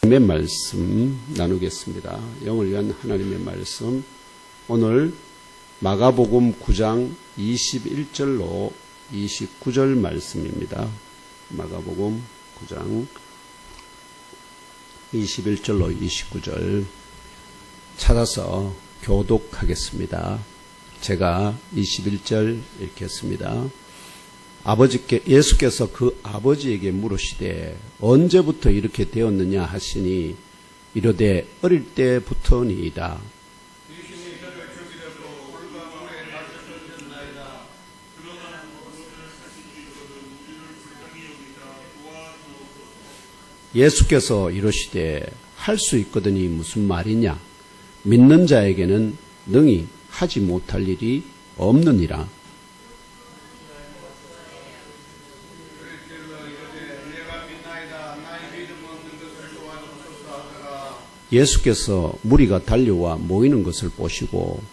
하나님의 말씀 나누겠습니다. 영을 위한 하나님의 말씀. 오늘 마가복음 9장 21절로 29절 말씀입니다. 마가복음 9장 21절로 29절 찾아서 교독하겠습니다. 제가 21절 읽겠습니다. 예수께서 그 아버지에게 물으시되 언제부터 이렇게 되었느냐 하시니 이르되 어릴 때부터니이다. 예수께서 이르시되 할 수 있거든이 무슨 말이냐? 믿는 자에게는 능히 하지 못할 일이 없느니라. 예수께서 무리가 달려와 모이는 것을 보시고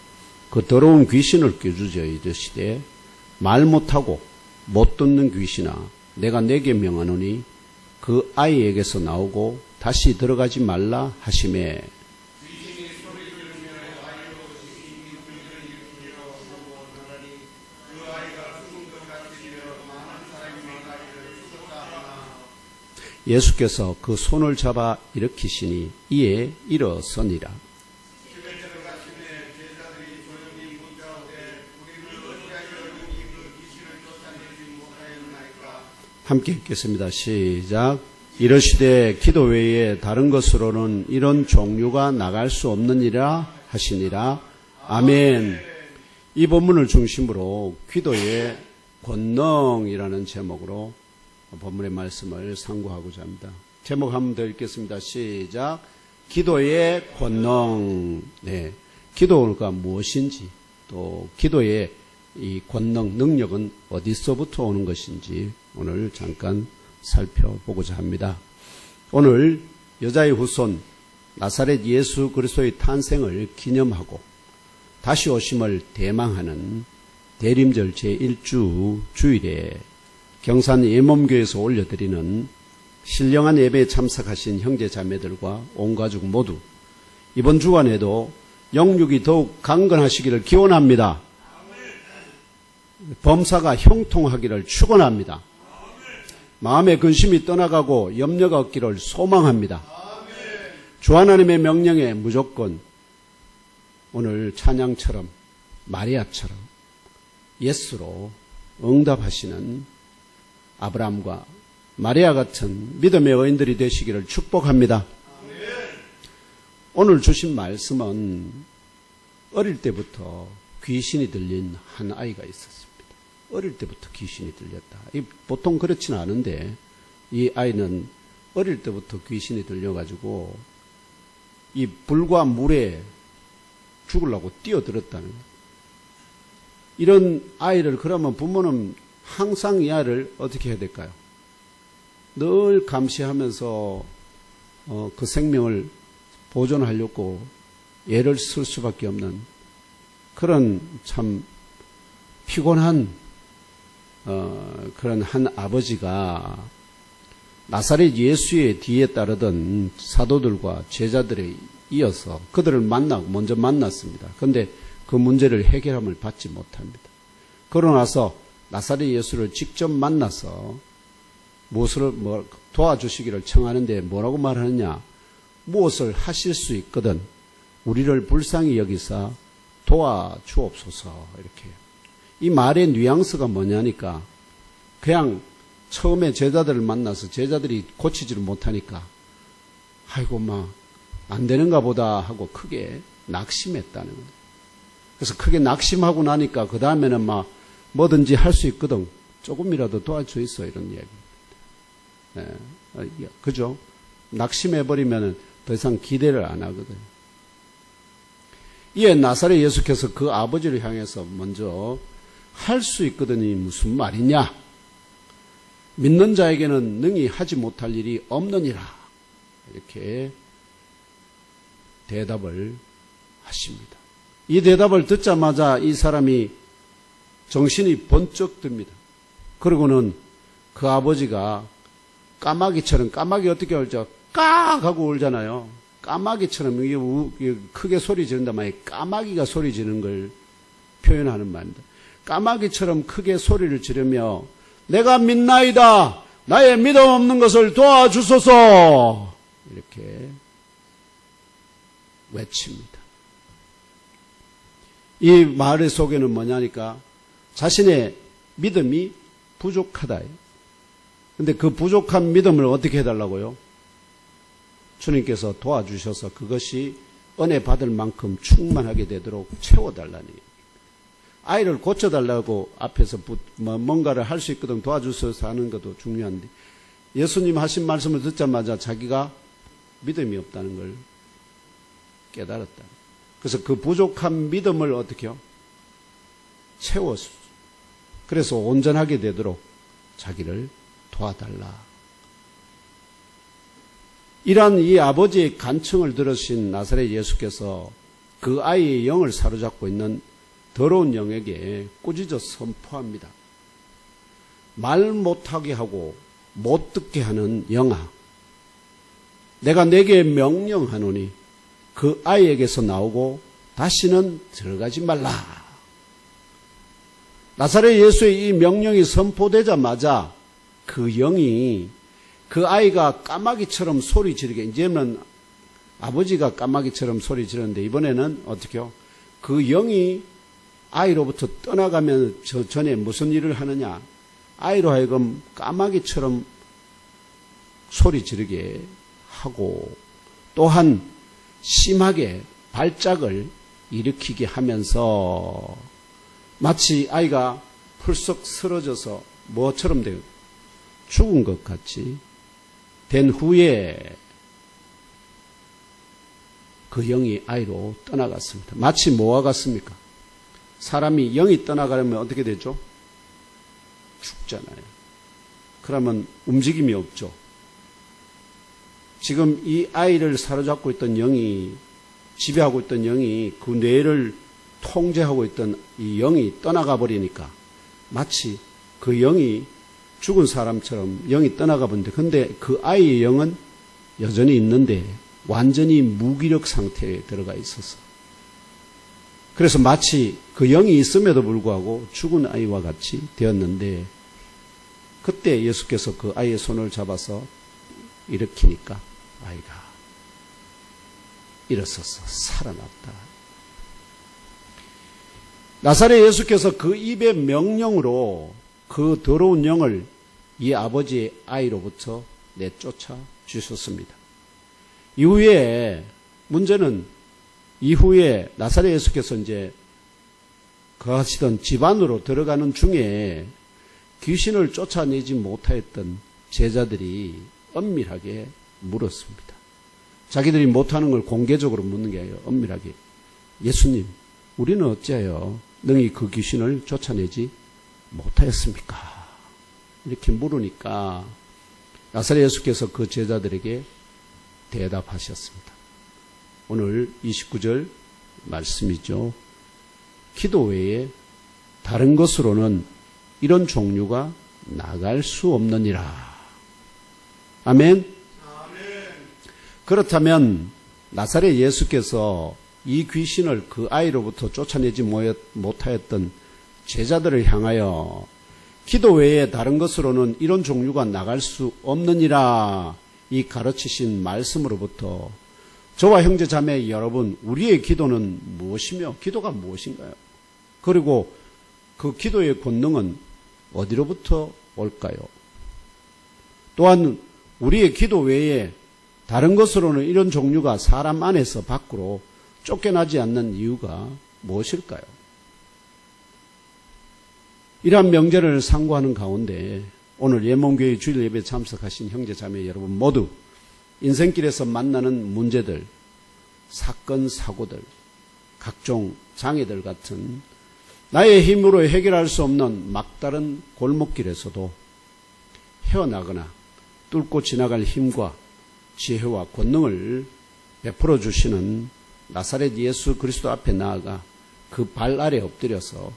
그 더러운 귀신을 껴주자 이르시되 말 못하고 못 듣는 귀신아 내가 내게 명하노니 그 아이에게서 나오고 다시 들어가지 말라 하시매 예수께서 그 손을 잡아 일으키시니 이에 일어서니라. 함께 읽겠습니다. 시작. 이르시되 기도 외에 다른 것으로는 이런 종류가 나갈 수 없느니라 하시니라. 아멘. 이 본문을 중심으로 기도의 권능이라는 제목으로 본문의 말씀을 상고하고자 합니다. 제목 한 번 더 읽겠습니다. 시작. 기도의 권능. 네. 기도가 무엇인지, 또 기도의 이 권능, 능력은 어디서부터 오는 것인지 오늘 잠깐 살펴보고자 합니다. 오늘 여자의 후손 나사렛 예수 그리스도의 탄생을 기념하고 다시 오심을 대망하는 대림절 제1주 주일에 경산 예몸교에서 올려드리는 신령한 예배에 참석하신 형제 자매들과 온 가족 모두 이번 주간에도 영육이 더욱 강건하시기를 기원합니다. 범사가 형통하기를 축원합니다. 마음의 근심이 떠나가고 염려가 없기를 소망합니다. 주 하나님의 명령에 무조건 오늘 찬양처럼 마리아처럼 예스로 응답하시는 아브라함과 마리아 같은 믿음의 여인들이 되시기를 축복합니다. 오늘 주신 말씀은 어릴 때부터 귀신이 들린 한 아이가 있었습니다. 어릴 때부터 귀신이 들렸다. 보통 그렇지는 않은데 이 아이는 어릴 때부터 귀신이 들려가지고 이 불과 물에 죽으려고 뛰어들었다는 거예요. 이런 아이를 그러면 부모는 항상 이 아이를 어떻게 해야 될까요? 늘 감시하면서 그 생명을 보존하려고 애를 쓸 수밖에 없는 그런 참 피곤한 그런 한 아버지가 나사렛 예수의 뒤에 따르던 사도들과 제자들에 이어서 그들을 먼저 만났습니다. 그런데 그 문제를 해결함을 받지 못합니다. 그러고 나서 나사렛 예수를 직접 만나서 무엇을 도와주시기를 청하는데 뭐라고 말하느냐? 무엇을 하실 수 있거든 우리를 불쌍히 여기사 도와주옵소서. 이렇게. 이 말의 뉘앙스가 뭐냐니까 그냥 처음에 제자들을 만나서 제자들이 고치지를 못하니까 아이고 안 되는가 보다 하고 크게 낙심했다는 거예요. 그래서 크게 낙심하고 나니까 그 다음에는 뭐든지 할 수 있거든. 조금이라도 도와줄 수 있어. 이런 얘기입니다. 네. 그죠? 낙심해버리면 더 이상 기대를 안 하거든. 이에 나사렛 예수께서 그 아버지를 향해서 먼저 할 수 있거든이 무슨 말이냐? 믿는 자에게는 능히 하지 못할 일이 없느니라. 이렇게 대답을 하십니다. 이 대답을 듣자마자 이 사람이 정신이 번쩍 듭니다. 그러고는 그 아버지가 까마귀처럼, 까마귀 어떻게 알죠? 깍 하고 울잖아요. 까마귀처럼 이게 크게 소리 지른단 말이에요. 까마귀가 소리 지르는 걸 표현하는 말입니다. 까마귀처럼 크게 소리를 지르며 내가 믿나이다. 나의 믿음 없는 것을 도와주소서. 이렇게 외칩니다. 이 말의 속에는 뭐냐니까 자신의 믿음이 부족하다. 근데 그 부족한 믿음을 어떻게 해달라고요? 주님께서 도와주셔서 그것이 은혜 받을 만큼 충만하게 되도록 채워달라니. 아이를 고쳐달라고 앞에서 뭔가를 할 수 있거든 도와주셔서 하는 것도 중요한데 예수님 하신 말씀을 듣자마자 자기가 믿음이 없다는 걸 깨달았다. 그래서 그 부족한 믿음을 어떻게 해요? 채웠어. 그래서 온전하게 되도록 자기를 도와달라. 이러한 이 아버지의 간청을 들으신 나사렛 예수께서 그 아이의 영을 사로잡고 있는 더러운 영에게 꾸짖어 선포합니다. 말 못하게 하고 못 듣게 하는 영아, 내가 내게 명령하노니 그 아이에게서 나오고 다시는 들어가지 말라. 나사렛 예수의 이 명령이 선포되자마자 그 영이 그 아이가 까마귀처럼 소리 지르게, 이제는 아버지가 까마귀처럼 소리 지르는데 이번에는 어떻게요? 그 영이 아이로부터 떠나가면 저 전에 무슨 일을 하느냐? 아이로 하여금 까마귀처럼 소리 지르게 하고 또한 심하게 발작을 일으키게 하면서 마치 아이가 풀썩 쓰러져서 뭐처럼 돼요? 죽은 것 같이 된 후에 그 영이 아이로 떠나갔습니다. 마치 뭐와 같습니까? 사람이 영이 떠나가려면 어떻게 되죠? 죽잖아요. 그러면 움직임이 없죠. 지금 이 아이를 사로잡고 있던 영이, 지배하고 있던 영이, 그 뇌를 통제하고 있던 이 영이 떠나가 버리니까 마치 그 영이 죽은 사람처럼 영이 떠나가 버린데, 근데 그 아이의 영은 여전히 있는데 완전히 무기력 상태에 들어가 있어서, 그래서 마치 그 영이 있음에도 불구하고 죽은 아이와 같이 되었는데, 그때 예수께서 그 아이의 손을 잡아서 일으키니까 아이가 일어서서 살아났다. 나사렛 예수께서 그 입의 명령으로 그 더러운 영을 이 아버지의 아이로부터 내쫓아 주셨습니다. 이후에 문제는, 이후에 나사렛 예수께서 이제 거하시던 집안으로 들어가는 중에 귀신을 쫓아내지 못하였던 제자들이 엄밀하게 물었습니다. 자기들이 못하는 걸 공개적으로 묻는 게 아니라 엄밀하게, 예수님, 우리는 어찌하여 능히 그 귀신을 쫓아내지 못하였습니까? 이렇게 물으니까 나사렛 예수께서 그 제자들에게 대답하셨습니다. 오늘 29절 말씀이죠. 기도 외에 다른 것으로는 이런 종류가 나갈 수 없느니라. 아멘. 그렇다면 나사렛 예수께서 이 귀신을 그 아이로부터 쫓아내지 못하였던 제자들을 향하여 기도 외에 다른 것으로는 이런 종류가 나갈 수 없느니라 이 가르치신 말씀으로부터 저와 형제 자매 여러분, 우리의 기도는 무엇이며 기도가 무엇인가요? 그리고 그 기도의 권능은 어디로부터 올까요? 또한 우리의 기도 외에 다른 것으로는 이런 종류가 사람 안에서 밖으로 쫓겨나지 않는 이유가 무엇일까요? 이러한 명제를 상고하는 가운데 오늘 예몽교회 주일 예배에 참석하신 형제 자매 여러분 모두 인생길에서 만나는 문제들, 사건, 사고들, 각종 장애들 같은 나의 힘으로 해결할 수 없는 막다른 골목길에서도 헤어나거나 뚫고 지나갈 힘과 지혜와 권능을 베풀어 주시는 나사렛 예수 그리스도 앞에 나아가 그 발 아래 엎드려서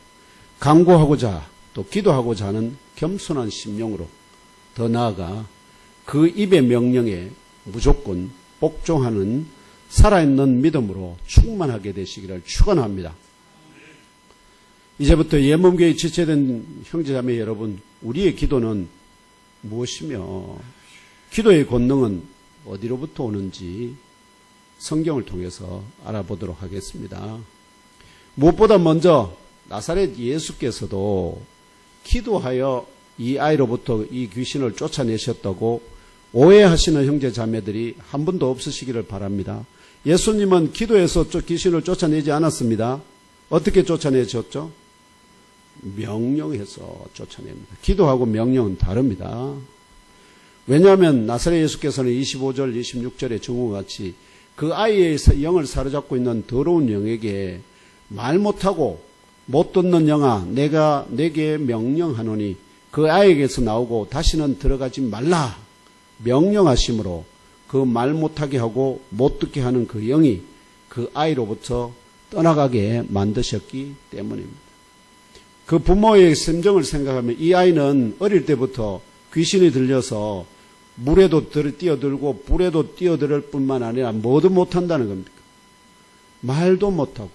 간구하고자 또 기도하고자 하는 겸손한 심령으로 더 나아가 그 입의 명령에 무조건 복종하는 살아있는 믿음으로 충만하게 되시기를 축원합니다. 이제부터 예문교회 지체된 형제자매 여러분, 우리의 기도는 무엇이며 기도의 권능은 어디로부터 오는지 성경을 통해서 알아보도록 하겠습니다. 무엇보다 먼저 나사렛 예수께서도 기도하여 이 아이로부터 이 귀신을 쫓아내셨다고 오해하시는 형제 자매들이 한 분도 없으시기를 바랍니다. 예수님은 기도해서 귀신을 쫓아내지 않았습니다. 어떻게 쫓아내셨죠? 명령해서 쫓아냅니다. 기도하고 명령은 다릅니다. 왜냐하면 나사렛 예수께서는 25절, 26절의 증후와 같이 그 아이의 영을 사로잡고 있는 더러운 영에게 말 못하고 못 듣는 영아 내가 내게 명령하노니 그 아이에게서 나오고 다시는 들어가지 말라 명령하심으로 그 말 못하게 하고 못 듣게 하는 그 영이 그 아이로부터 떠나가게 만드셨기 때문입니다. 그 부모의 심정을 생각하면 이 아이는 어릴 때부터 귀신이 들려서 물에도 뛰어들고 불에도 뛰어들 뿐만 아니라 뭐도 못한다는 겁니까? 말도 못하고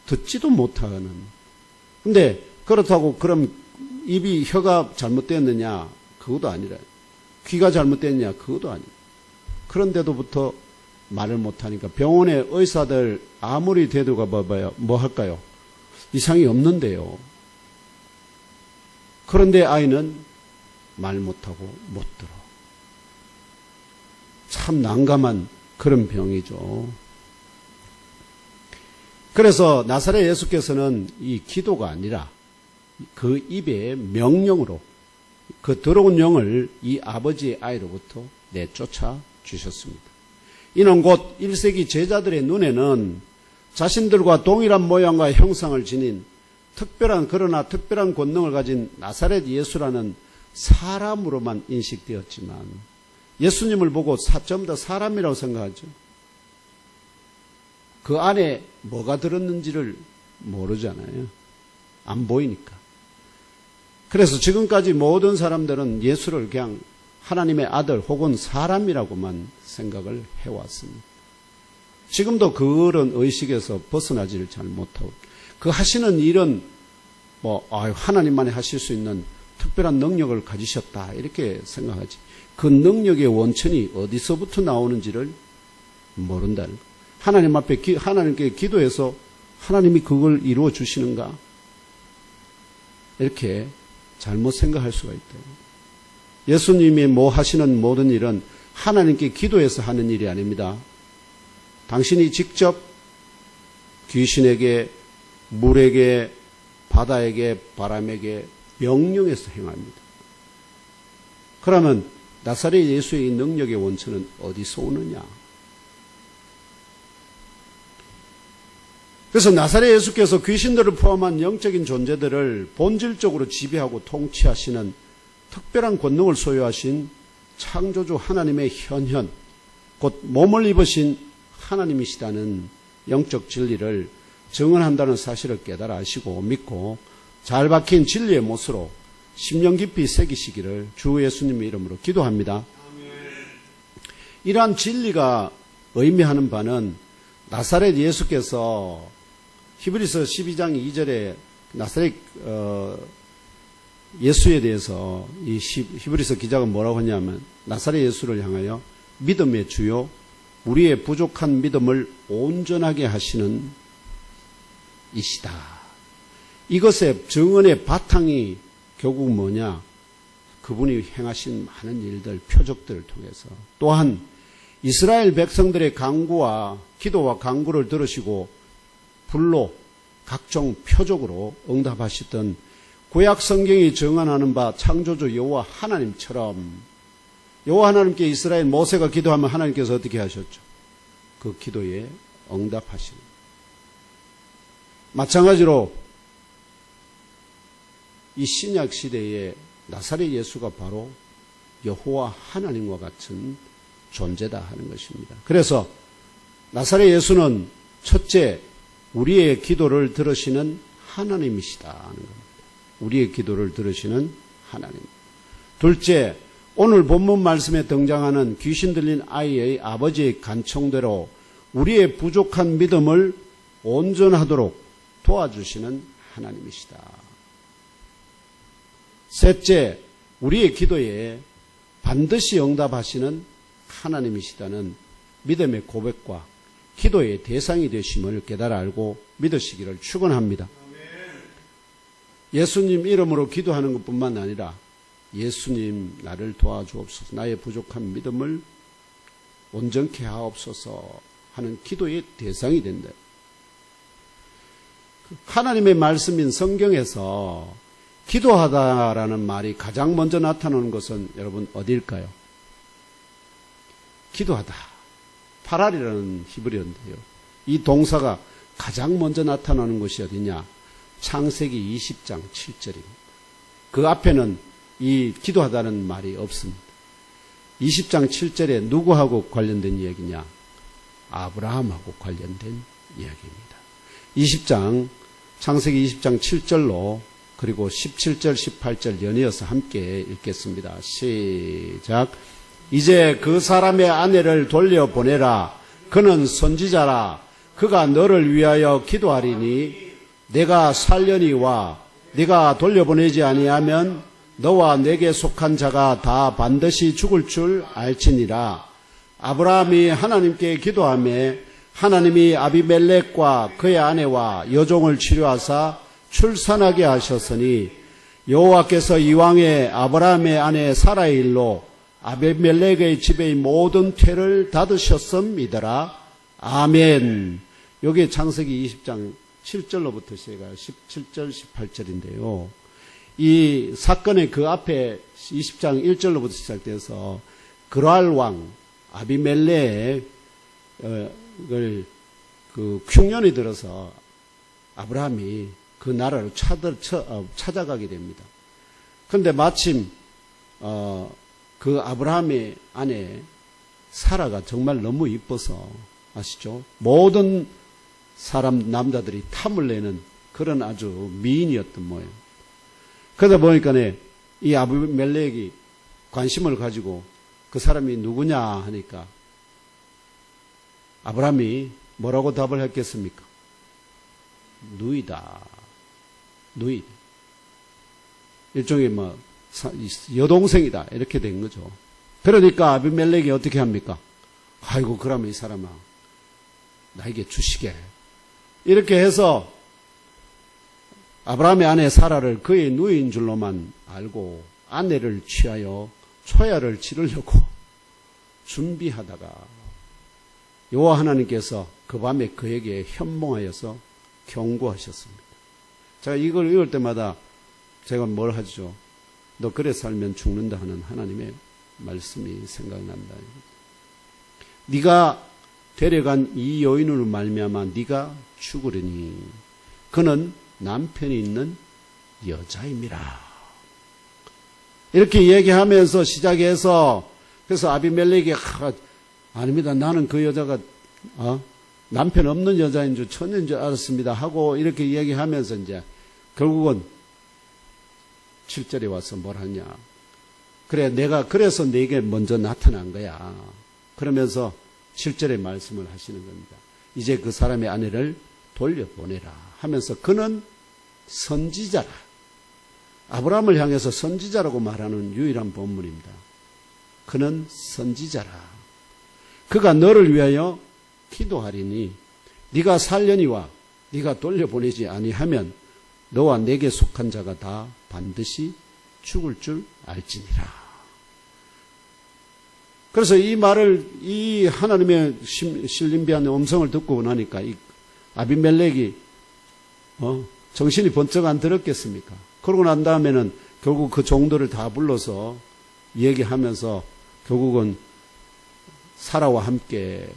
듣지도 못하는. 근데 그렇다고 그럼 혀가 잘못됐느냐? 그것도 아니라. 귀가 잘못됐느냐? 그것도 아니라. 그런데도부터 말을 못하니까 병원에 의사들 아무리 대두가 봐봐요. 뭐 할까요? 이상이 없는데요. 그런데 아이는 말 못하고 못 들어. 참 난감한 그런 병이죠. 그래서 나사렛 예수께서는 이 기도가 아니라 그 입의 명령으로 그 더러운 영을 이 아버지의 아이로부터 내쫓아 주셨습니다. 이는 곧 1세기 제자들의 눈에는 자신들과 동일한 모양과 형상을 지닌 그러나 특별한 권능을 가진 나사렛 예수라는 사람으로만 인식되었지만 예수님을 보고 전부 다 사람이라고 생각하죠. 그 안에 뭐가 들었는지를 모르잖아요. 안 보이니까. 그래서 지금까지 모든 사람들은 예수를 그냥 하나님의 아들 혹은 사람이라고만 생각을 해왔습니다. 지금도 그런 의식에서 벗어나지를 잘 못하고 그 하시는 일은 하나님만이 하실 수 있는 특별한 능력을 가지셨다 이렇게 생각하지. 그 능력의 원천이 어디서부터 나오는지를 모른다는 거. 하나님 앞에 하나님께 기도해서 하나님이 그걸 이루어 주시는가? 이렇게 잘못 생각할 수가 있다. 예수님이 하시는 모든 일은 하나님께 기도해서 하는 일이 아닙니다. 당신이 직접 귀신에게, 물에게, 바다에게, 바람에게 명령해서 행합니다. 그러면 나사렛 예수의 능력의 원천은 어디서 오느냐? 그래서 나사렛 예수께서 귀신들을 포함한 영적인 존재들을 본질적으로 지배하고 통치하시는 특별한 권능을 소유하신 창조주 하나님의 현현, 곧 몸을 입으신 하나님이시다는 영적 진리를 증언한다는 사실을 깨달아 아시고 믿고 잘 박힌 진리의 못으로 심령 깊이 새기시기를 주 예수님의 이름으로 기도합니다. 이러한 진리가 의미하는 바는 나사렛 예수께서 히브리서 12장 2절에 나사렛 예수에 대해서 이 히브리서 기자가 뭐라고 하냐면 나사렛 예수를 향하여 믿음의 주요 우리의 부족한 믿음을 온전하게 하시는 이시다. 이것의 증언의 바탕이 결국 뭐냐? 그분이 행하신 많은 일들, 표적들을 통해서 또한 이스라엘 백성들의 간구와 기도와 간구를 들으시고 불로 각종 표적으로 응답하시던 구약 성경이 증언하는 바 창조주 여호와 하나님처럼 여호와 하나님께 이스라엘 모세가 기도하면 하나님께서 어떻게 하셨죠? 그 기도에 응답하시는. 마찬가지로 이 신약 시대에 나사렛 예수가 바로 여호와 하나님과 같은 존재다 하는 것입니다. 그래서 나사렛 예수는 첫째 우리의 기도를 들으시는 하나님이시다 하는 겁니다. 우리의 기도를 들으시는 하나님. 둘째, 오늘 본문 말씀에 등장하는 귀신 들린 아이의 아버지의 간청대로 우리의 부족한 믿음을 온전하도록 도와주시는 하나님이시다. 셋째, 우리의 기도에 반드시 응답하시는 하나님이시다는 믿음의 고백과 기도의 대상이 되심을 깨달아 알고 믿으시기를 축원합니다. 예수님 이름으로 기도하는 것뿐만 아니라 예수님 나를 도와주옵소서, 나의 부족한 믿음을 온전케 하옵소서 하는 기도의 대상이 된다. 하나님의 말씀인 성경에서 기도하다라는 말이 가장 먼저 나타나는 것은 여러분 어디일까요? 기도하다. 파랄이라는 히브리어인데요. 이 동사가 가장 먼저 나타나는 것이 어디냐? 창세기 20장 7절입니다. 그 앞에는 이 기도하다는 말이 없습니다. 20장 7절에 누구하고 관련된 이야기냐? 아브라함하고 관련된 이야기입니다. 창세기 20장 7절로 그리고 17절, 18절 연이어서 함께 읽겠습니다. 시작. 이제 그 사람의 아내를 돌려보내라. 그는 선지자라. 그가 너를 위하여 기도하리니 내가 살려니와 네가 돌려보내지 아니하면 너와 내게 속한 자가 다 반드시 죽을 줄 알지니라. 아브라함이 하나님께 기도하며 하나님이 아비멜렉과 그의 아내와 여종을 치료하사 출산하게 하셨으니 여호와께서 이왕에 아브라함의 아내 사라의 일로 아비멜렉의 집의 모든 퇴를 닫으셨음이더라. 아멘. 여기 창세기 20장 7절로부터 시작해요. 17절, 18절인데요. 이 사건의 그 앞에 20장 1절로부터 시작돼서 그랄 왕 아비멜렉을 그 흉년이 들어서 아브라함이 그 나라를 찾아가게 됩니다. 그런데 마침 그 아브라함의 아내 사라가 정말 너무 이뻐서 아시죠? 모든 남자들이 탐을 내는 그런 아주 미인이었던 모양. 그러다 보니까 이 아비멜렉이 관심을 가지고 그 사람이 누구냐 하니까 아브라함이 뭐라고 답을 했겠습니까? 누이다. 누이. 일종의 여동생이다. 이렇게 된 거죠. 그러니까 아비멜렉이 어떻게 합니까? 아이고, 그러면 이 사람아, 나에게 주시게. 이렇게 해서 아브라함의 아내 사라를 그의 누이인 줄로만 알고 아내를 취하여 초야를 치르려고 준비하다가 여호와 하나님께서 그 밤에 그에게 현몽하여서 경고하셨습니다. 제가 이걸 읽을 때마다 제가 뭘 하죠? 너 그래 살면 죽는다 하는 하나님의 말씀이 생각난다. 네가 데려간 이 여인으로 말미암아 네가 죽으리니 그는 남편이 있는 여자임이라. 이렇게 얘기하면서 시작해서 그래서 아비멜렉이 아닙니다. 나는 그 여자가 남편 없는 여자인 줄 천녀인 줄 알았습니다 하고 이렇게 얘기하면서 이제 결국은 7절에 와서 뭘 하냐. 그래, 내가 그래서 네게 먼저 나타난 거야. 그러면서 7절의 말씀을 하시는 겁니다. 이제 그 사람의 아내를 돌려보내라 하면서 그는 선지자라. 아브라함을 향해서 선지자라고 말하는 유일한 본문입니다. 그는 선지자라. 그가 너를 위하여 기도하리니 네가 살려니와 네가 돌려보내지 아니하면 너와 내게 속한 자가 다 반드시 죽을 줄 알지니라. 그래서 이 말을 이 하나님의 신림비한 음성을 듣고 나니까 이 아비멜렉이 정신이 번쩍 안 들었겠습니까? 그러고 난 다음에는 결국 그 종들을 다 불러서 얘기하면서 결국은 사라와 함께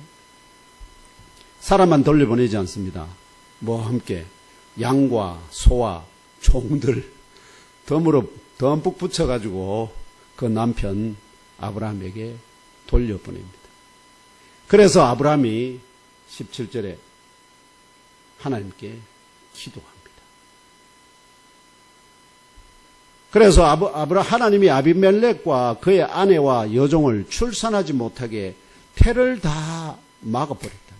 사라만 돌려보내지 않습니다. 뭐와 함께 양과 소와 종들 덤뿍 붙여가지고 그 남편 아브라함에게 돌려보냅니다. 그래서 아브라함이 17절에 하나님께 기도합니다. 그래서 하나님이 아비멜렉과 그의 아내와 여종을 출산하지 못하게 태를 다 막아버렸다.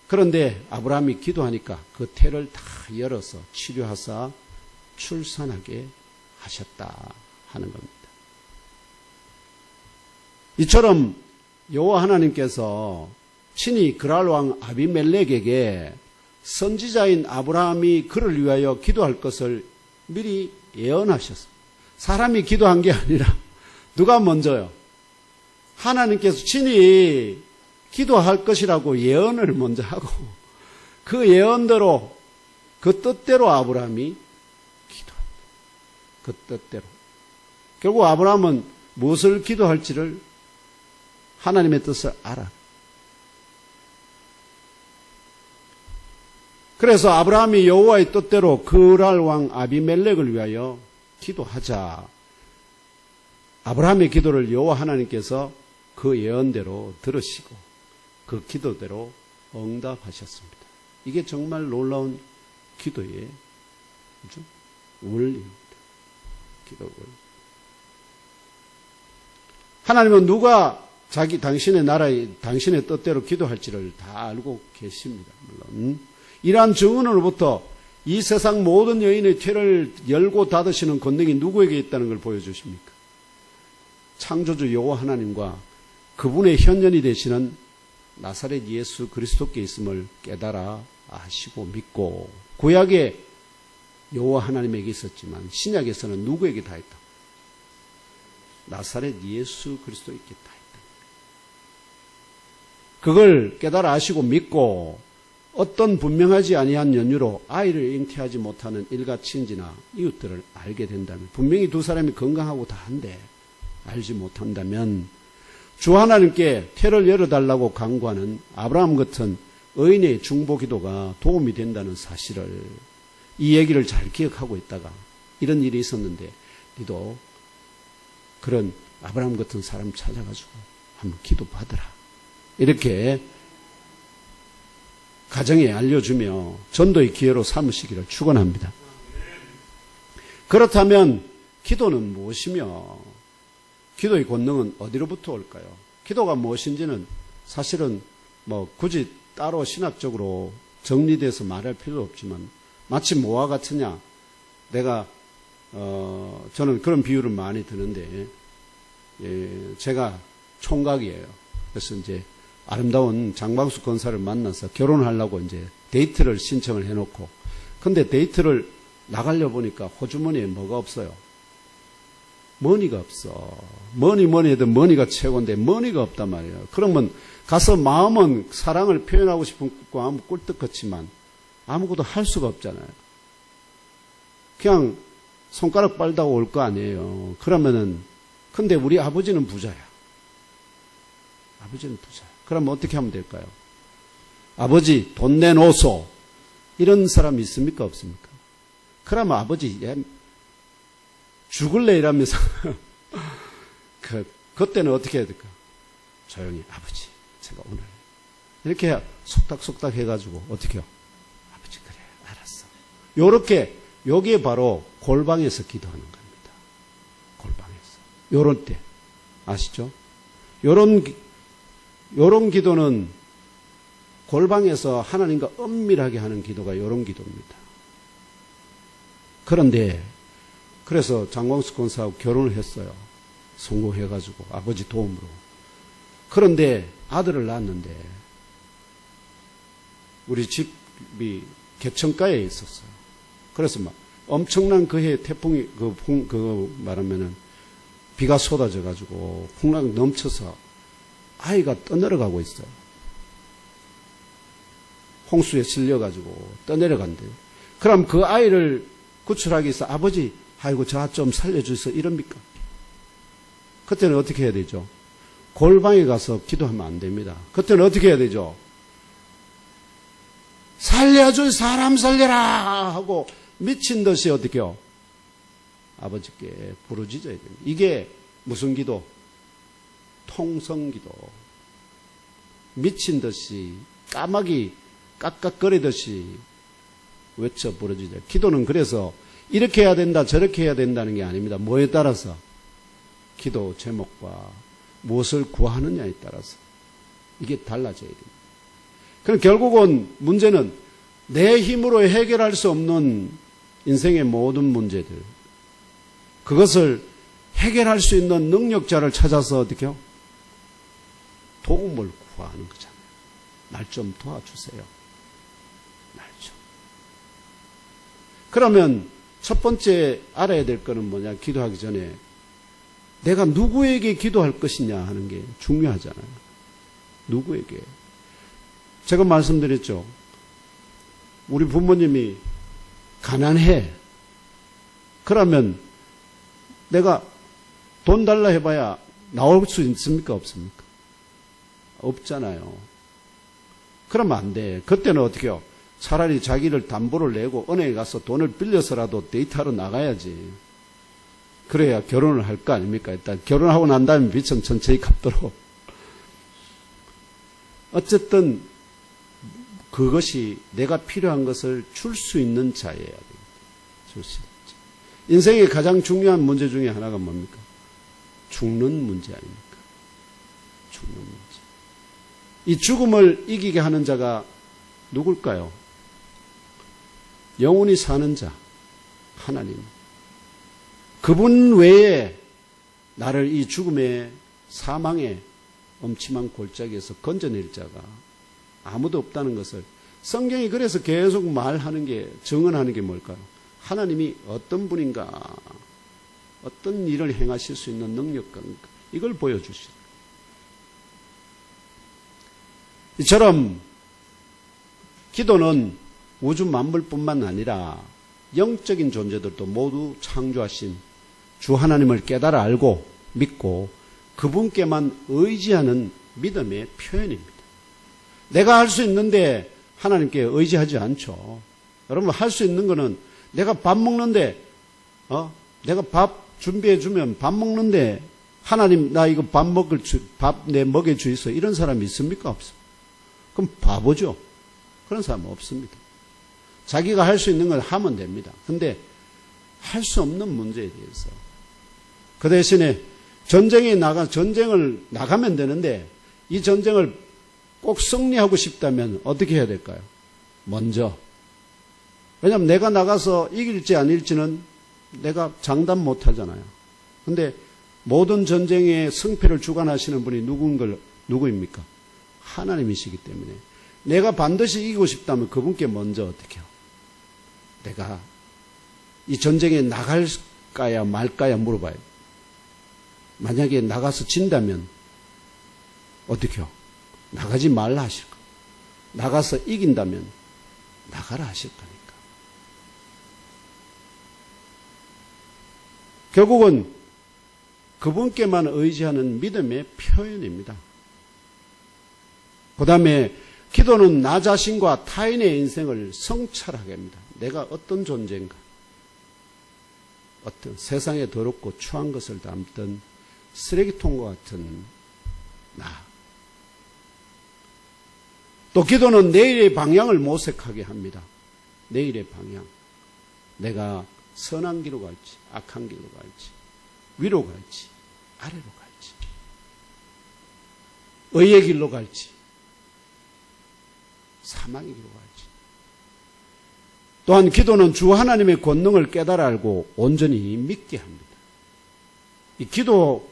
그런데 아브라함이 기도하니까 그 태를 다 열어서 치료하사 출산하게 하셨다 하는 겁니다. 이처럼 여호와 하나님께서 친히 그랄 왕 아비멜렉에게 선지자인 아브라함이 그를 위하여 기도할 것을 미리 예언하셨어요. 사람이 기도한 게 아니라 누가 먼저요? 하나님께서 친히 기도할 것이라고 예언을 먼저 하고 그 예언대로 그 뜻대로 아브라함이 기도합니다. 그 뜻대로. 결국 아브라함은 무엇을 기도할지를 하나님의 뜻을 알아. 그래서 아브라함이 여호와의 뜻대로 그랄 왕 아비멜렉을 위하여 기도하자. 아브라함의 기도를 여호와 하나님께서 그 예언대로 들으시고 그 기도대로 응답하셨습니다. 이게 정말 놀라운 기도의 원리입니다. 기도 원리. 하나님은 누가 당신의 나라의 당신의 뜻대로 기도할지를 다 알고 계십니다. 물론 이러한 증언으로부터 이 세상 모든 여인의 퇴를 열고 닫으시는 권능이 누구에게 있다는 걸 보여주십니까? 창조주 여호와 하나님과 그분의 현현이 되시는 나사렛 예수 그리스도께 있음을 깨달아 아시고 믿고, 구약에 여호와 하나님에게 있었지만 신약에서는 누구에게 다 있다? 나사렛 예수 그리스도에게 다 있다. 그걸 깨달아 아시고 믿고 어떤 분명하지 아니한 연유로 아이를 잉태하지 못하는 일가 친지나 이웃들을 알게 된다면, 분명히 두 사람이 건강하고 다한데 알지 못한다면 주 하나님께 태를 열어달라고 간구하는 아브라함 같은 의인의 중보기도가 도움이 된다는 사실을, 이 얘기를 잘 기억하고 있다가 이런 일이 있었는데 니도 그런 아브라함 같은 사람 찾아가지고 한번 기도받으라, 이렇게 가정에 알려주며 전도의 기회로 삼으시기를 축원합니다. 그렇다면 기도는 무엇이며 기도의 권능은 어디로부터 올까요? 기도가 무엇인지는 사실은 굳이 따로 신학적으로 정리돼서 말할 필요 없지만, 마치 뭐와 같으냐, 내가 저는 그런 비유를 많이 드는데, 제가 총각이에요. 그래서 이제 아름다운 장방수 권사를 만나서 결혼하려고 이제 데이트를 신청을 해놓고, 근데 데이트를 나가려 보니까 호주머니에 뭐가 없어요? 머니가 없어. 머니 해도 머니가 최고인데 머니가 없단 말이에요. 그러면 가서 마음은 사랑을 표현하고 싶은 마음은 꿀떡 같지만 아무것도 할 수가 없잖아요. 그냥 손가락 빨다가 올 거 아니에요. 그러면은, 근데 우리 아버지는 부자야. 아버지는 부자야. 그러면 어떻게 하면 될까요? 아버지 돈 내놓소. 이런 사람 있습니까? 없습니까? 그러면 아버지 죽을래 이러면서 그때는 어떻게 해야 될까? 조용히, 아버지 제가 오늘 이렇게 속닥속닥 해가지고 어떻게 해요? 아버지 그래 알았어. 요렇게, 요게 바로 골방에서 기도하는 겁니다. 골방에서. 요런 때 아시죠? 요런 기도는 골방에서 하나님과 은밀하게 하는 기도가 요런 기도입니다. 그런데 그래서 장광수 권사하고 결혼을 했어요. 성공해가지고 아버지 도움으로. 그런데 아들을 낳았는데 우리 집이 개천가에 있었어요. 그래서 막 엄청난 그해 태풍이 말하면은 비가 쏟아져가지고 풍랑이 넘쳐서 아이가 떠내려가고 있어요. 홍수에 실려가지고 떠내려간대요. 그럼 그 아이를 구출하기 위해서 아버지, 아이고 저 좀 살려주세요 이럽니까? 그때는 어떻게 해야 되죠? 골방에 가서 기도하면 안 됩니다. 그때는 어떻게 해야 되죠? 살려줄 사람 살려라 하고 미친 듯이 어떻게요? 아버지께 부르짖어야 됩니다. 이게 무슨 기도? 통성기도. 미친 듯이 까마귀 깍깍거리듯이 외쳐 부르짖어요. 기도는 그래서 이렇게 해야 된다, 저렇게 해야 된다는 게 아닙니다. 뭐에 따라서? 기도 제목과 무엇을 구하느냐에 따라서 이게 달라져야 됩니다. 그럼 결국은 문제는 내 힘으로 해결할 수 없는 인생의 모든 문제들, 그것을 해결할 수 있는 능력자를 찾아서 어떻게 해요? 도움을 구하는 거잖아요. 날 좀 도와주세요. 날 좀. 그러면 첫 번째 알아야 될 거는 뭐냐? 기도하기 전에 내가 누구에게 기도할 것이냐 하는 게 중요하잖아요. 누구에게? 제가 말씀드렸죠. 우리 부모님이 가난해. 그러면 내가 돈 달라 해봐야 나올 수 있습니까? 없습니까? 없잖아요. 그러면 안 돼. 그때는 어떻게 해요? 차라리 자기를 담보를 내고 은행에 가서 돈을 빌려서라도 데이트하러 나가야지. 그래야 결혼을 할 거 아닙니까? 일단 결혼하고 난 다음에 빚은 천천히 갚도록. 어쨌든 그것이 내가 필요한 것을 줄 수 있는 자여야 됩니다. 줄 수 있는 자. 인생의 가장 중요한 문제 중에 하나가 뭡니까? 죽는 문제 아닙니까? 죽는 문제. 이 죽음을 이기게 하는 자가 누굴까요? 영원히 사는 자, 하나님. 그분 외에 나를 이 죽음의 사망의 엄침한 골짜기에서 건져낼 자가 아무도 없다는 것을 성경이 그래서 계속 말하는 게, 증언하는 게 뭘까요? 하나님이 어떤 분인가, 어떤 일을 행하실 수 있는 능력가, 이걸 보여주시죠. 이처럼 기도는 우주 만물뿐만 아니라 영적인 존재들도 모두 창조하신 주 하나님을 깨달아 알고 믿고 그분께만 의지하는 믿음의 표현입니다. 내가 할 수 있는데 하나님께 의지하지 않죠. 여러분, 할 수 있는 거는 내가 밥 먹는데, 내가 밥 준비해 주면 밥 먹는데 하나님 나 이거 밥 내 먹여 주이소, 이런 사람이 있습니까? 없습니다. 그럼 바보죠. 그런 사람은 없습니다. 자기가 할 수 있는 걸 하면 됩니다. 근데 할 수 없는 문제에 대해서 그 대신에 전쟁을 나가면 되는데 이 전쟁을 꼭 승리하고 싶다면 어떻게 해야 될까요? 먼저. 왜냐하면 내가 나가서 이길지 아닐지는 내가 장담 못 하잖아요. 근데 모든 전쟁의 승패를 주관하시는 분이 누구입니까? 하나님이시기 때문에 내가 반드시 이기고 싶다면 그분께 먼저 어떻게 해요? 내가 이 전쟁에 나갈까야 말까야 물어봐요. 만약에 나가서 진다면 어떻게 해요? 나가지 말라 하실 거. 나가서 이긴다면 나가라 하실 거니까. 결국은 그분께만 의지하는 믿음의 표현입니다. 그 다음에 기도는 나 자신과 타인의 인생을 성찰하게 합니다. 내가 어떤 존재인가? 어떤 세상에 더럽고 추한 것을 담던 쓰레기통과 같은 나. 또 기도는 내일의 방향을 모색하게 합니다. 내일의 방향. 내가 선한 길로 갈지, 악한 길로 갈지, 위로 갈지, 아래로 갈지, 의의 길로 갈지, 사망의 길로 갈지. 또한 기도는 주 하나님의 권능을 깨달아 알고 온전히 믿게 합니다. 이 기도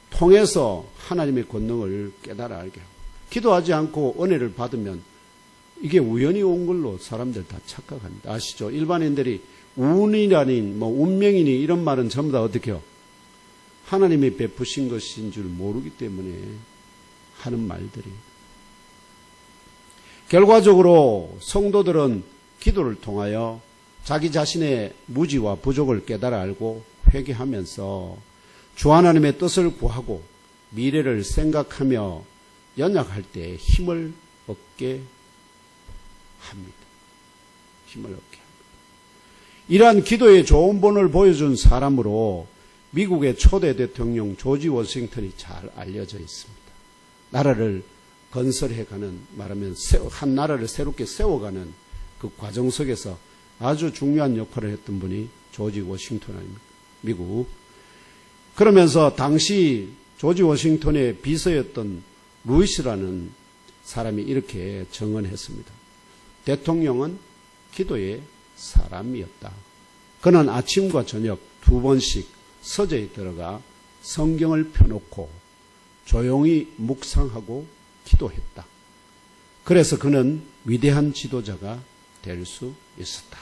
통해서 하나님의 권능을 깨달아 알게 하고, 기도하지 않고 은혜를 받으면 이게 우연히 온 걸로 사람들 다 착각합니다. 아시죠? 일반인들이 운이라니 운명이니 이런 말은 전부 다 어떻게 해요? 하나님이 베푸신 것인 줄 모르기 때문에 하는 말들이. 결과적으로 성도들은 기도를 통하여 자기 자신의 무지와 부족을 깨달아 알고 회개하면서 주 하나님의 뜻을 구하고 미래를 생각하며 연약할 때 힘을 얻게 합니다. 힘을 얻게 합니다. 이러한 기도의 좋은 본을 보여준 사람으로 미국의 초대 대통령 조지 워싱턴이 잘 알려져 있습니다. 나라를 건설해가는, 말하면 한 나라를 새롭게 세워가는 그 과정 속에서 아주 중요한 역할을 했던 분이 조지 워싱턴 아닙니까? 미국. 그러면서 당시 조지 워싱턴의 비서였던 루이스라는 사람이 이렇게 증언했습니다. 대통령은 기도의 사람이었다. 그는 아침과 저녁 2번씩 서재에 들어가 성경을 펴놓고 조용히 묵상하고 기도했다. 그래서 그는 위대한 지도자가 될 수 있었다.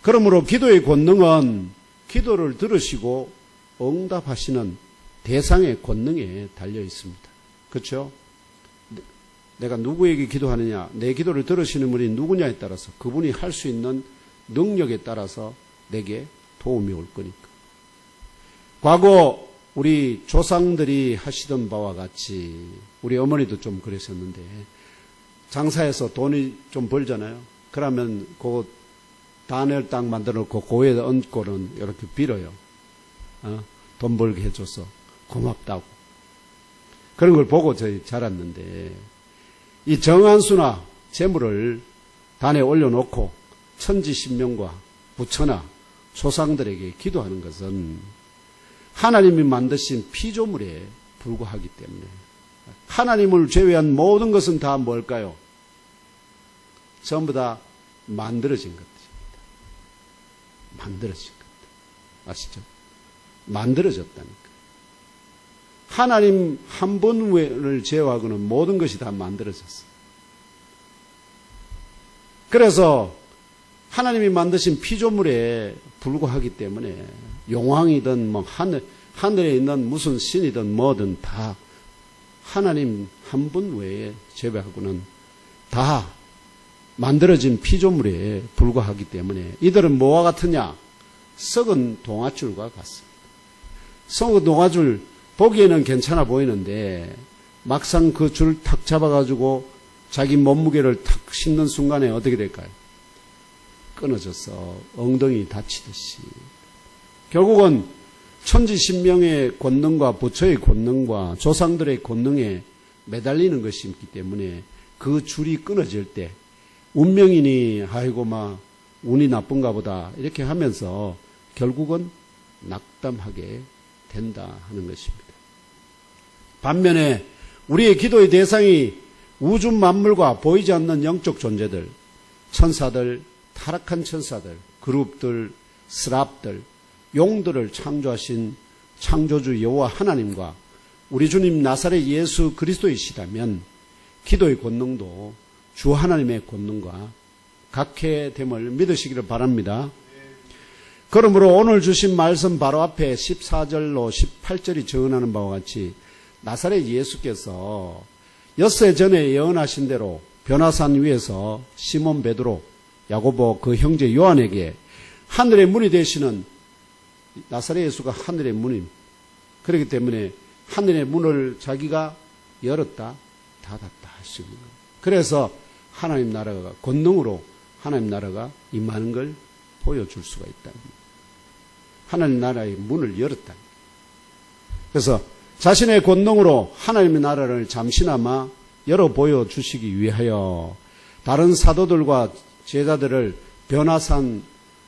그러므로 기도의 권능은 기도를 들으시고 응답하시는 대상의 권능에 달려 있습니다. 그렇죠? 내가 누구에게 기도하느냐, 내 기도를 들으시는 분이 누구냐에 따라서 그분이 할 수 있는 능력에 따라서 내게 도움이 올 거니까. 과거 우리 조상들이 하시던 바와 같이 우리 어머니도 좀 그러셨는데 장사해서 돈이 좀 벌잖아요. 그러면 그 단을 딱 만들어 놓고 고에 얹고는 이렇게 빌어요. 돈 벌게 해줘서 고맙다고. 그런 걸 보고 저희 자랐는데 이 정한수나 재물을 단에 올려놓고 천지신명과 부처나 조상들에게 기도하는 것은 하나님이 만드신 피조물에 불과하기 때문에 하나님을 제외한 모든 것은 다 뭘까요? 전부 다 만들어진 것들입니다. 만들어진 것들. 아시죠? 만들어졌다니까. 하나님 한 분을 제외하고는 모든 것이 다 만들어졌어요. 그래서 하나님이 만드신 피조물에 불과하기 때문에 용왕이든 뭐 하늘에 있는 무슨 신이든 뭐든 다 하나님 한 분 외에 제외하고는 다 만들어진 피조물에 불과하기 때문에 이들은 뭐와 같으냐? 썩은 동아줄과 같습니다. 썩은 동아줄 보기에는 괜찮아 보이는데 막상 그 줄 탁 잡아가지고 자기 몸무게를 탁 싣는 순간에 어떻게 될까요? 끊어져서 엉덩이 다치듯이 결국은 천지신명의 권능과 부처의 권능과 조상들의 권능에 매달리는 것이 있기 때문에 그 줄이 끊어질 때 운명이니 아이고 막 운이 나쁜가 보다 이렇게 하면서 결국은 낙담하게 된다 하는 것입니다. 반면에 우리의 기도의 대상이 우주 만물과 보이지 않는 영적 존재들, 천사들, 타락한 천사들, 그룹들, 스랍들, 용들을 창조하신 창조주 여호와 하나님과 우리 주님 나사렛 예수 그리스도이시라면 기도의 권능도 주 하나님의 권능과 각해됨을 믿으시기를 바랍니다. 그러므로 오늘 주신 말씀 바로 앞에 14절로 18절이 증언하는 바와 같이 나사렛 예수께서 엿새 전에 예언하신 대로 변화산 위에서 시몬 베드로, 야고보 그 형제 요한에게 하늘의 문이 되시는 나사렛 예수가 하늘의 문입니다. 그렇기 때문에 하늘의 문을 자기가 열었다 닫았다 할 수 있는 거예요. 그래서 하나님 나라가 권능으로 하나님 나라가 임하는 걸 보여줄 수가 있다. 하나님 나라의 문을 열었다. 그래서 자신의 권능으로 하나님의 나라를 잠시나마 열어 보여주시기 위하여 다른 사도들과 제자들을 변화산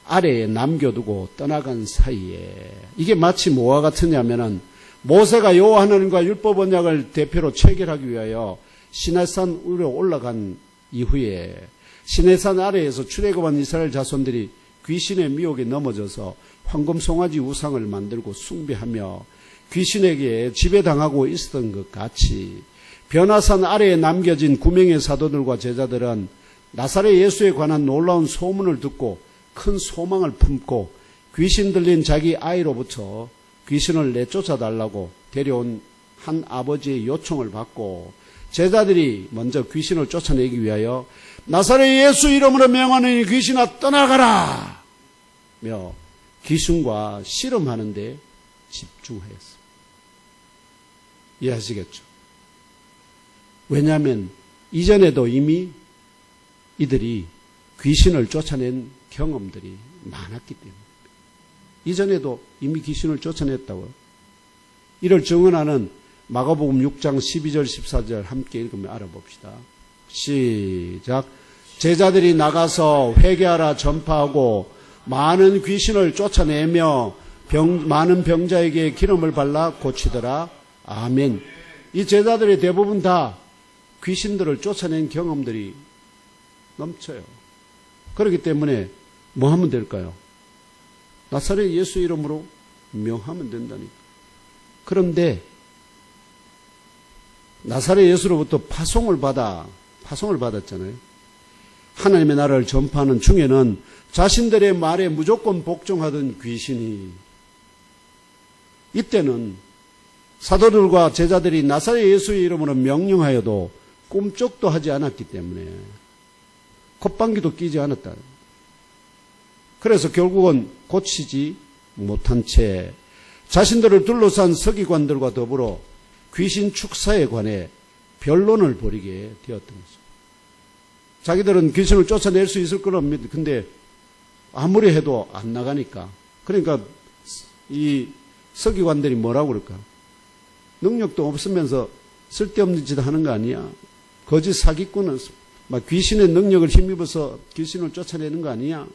아래에 남겨두고 떠나간 사이에 이게 마치 뭐와 같으냐면은 모세가 여호와 하나님과 율법 언약을 대표로 체결하기 위하여 시내산 위로 올라간 이후에 시내산 아래에서 출애굽한 이스라엘 자손들이 귀신의 미혹에 넘어져서 황금 송아지 우상을 만들고 숭배하며 귀신에게 지배당하고 있었던 것 같이 변화산 아래에 남겨진 9명의 사도들과 제자들은 나사렛 예수에 관한 놀라운 소문을 듣고 큰 소망을 품고 귀신 들린 자기 아이로부터 귀신을 내쫓아달라고 데려온 한 아버지의 요청을 받고 제자들이 먼저 귀신을 쫓아내기 위하여 나사렛 예수 이름으로 명하노니 귀신아 떠나가라 며 귀신과 씨름하는 데 집중하였습니다. 이해하시겠죠? 왜냐하면 이전에도 이미 이들이 귀신을 쫓아낸 경험들이 많았기 때문입니다. 이전에도 이미 귀신을 쫓아냈다고요. 이를 증언하는 마가복음 6장 12절 14절 함께 읽으며 알아봅시다. 시작. 제자들이 나가서 회개하라 전파하고 많은 귀신을 쫓아내며 많은 병자에게 기름을 발라 고치더라. 아멘. 이 제자들이 대부분 다 귀신들을 쫓아낸 경험들이 넘쳐요. 그렇기 때문에 뭐 하면 될까요? 나사렛 예수 이름으로 명하면 된다니까. 그런데 나사렛 예수로부터 파송을 받았잖아요. 하나님의 나라를 전파하는 중에는 자신들의 말에 무조건 복종하던 귀신이, 이때는 사도들과 제자들이 나사렛 예수의 이름으로 명령하여도 꿈쩍도 하지 않았기 때문에 콧방귀도 끼지 않았다. 그래서 결국은 고치지 못한 채 자신들을 둘러싼 서기관들과 더불어 귀신 축사에 관해 변론을 벌이게 되었던 거죠. 자기들은 귀신을 쫓아낼 수 있을 거라 믿는데, 근데 아무리 해도 안 나가니까. 그러니까 이 서기관들이 뭐라고 그럴까? 능력도 없으면서 쓸데없는 짓 하는 거 아니야? 거짓 사기꾼은 막 귀신의 능력을 힘입어서 귀신을 쫓아내는 거 아니야?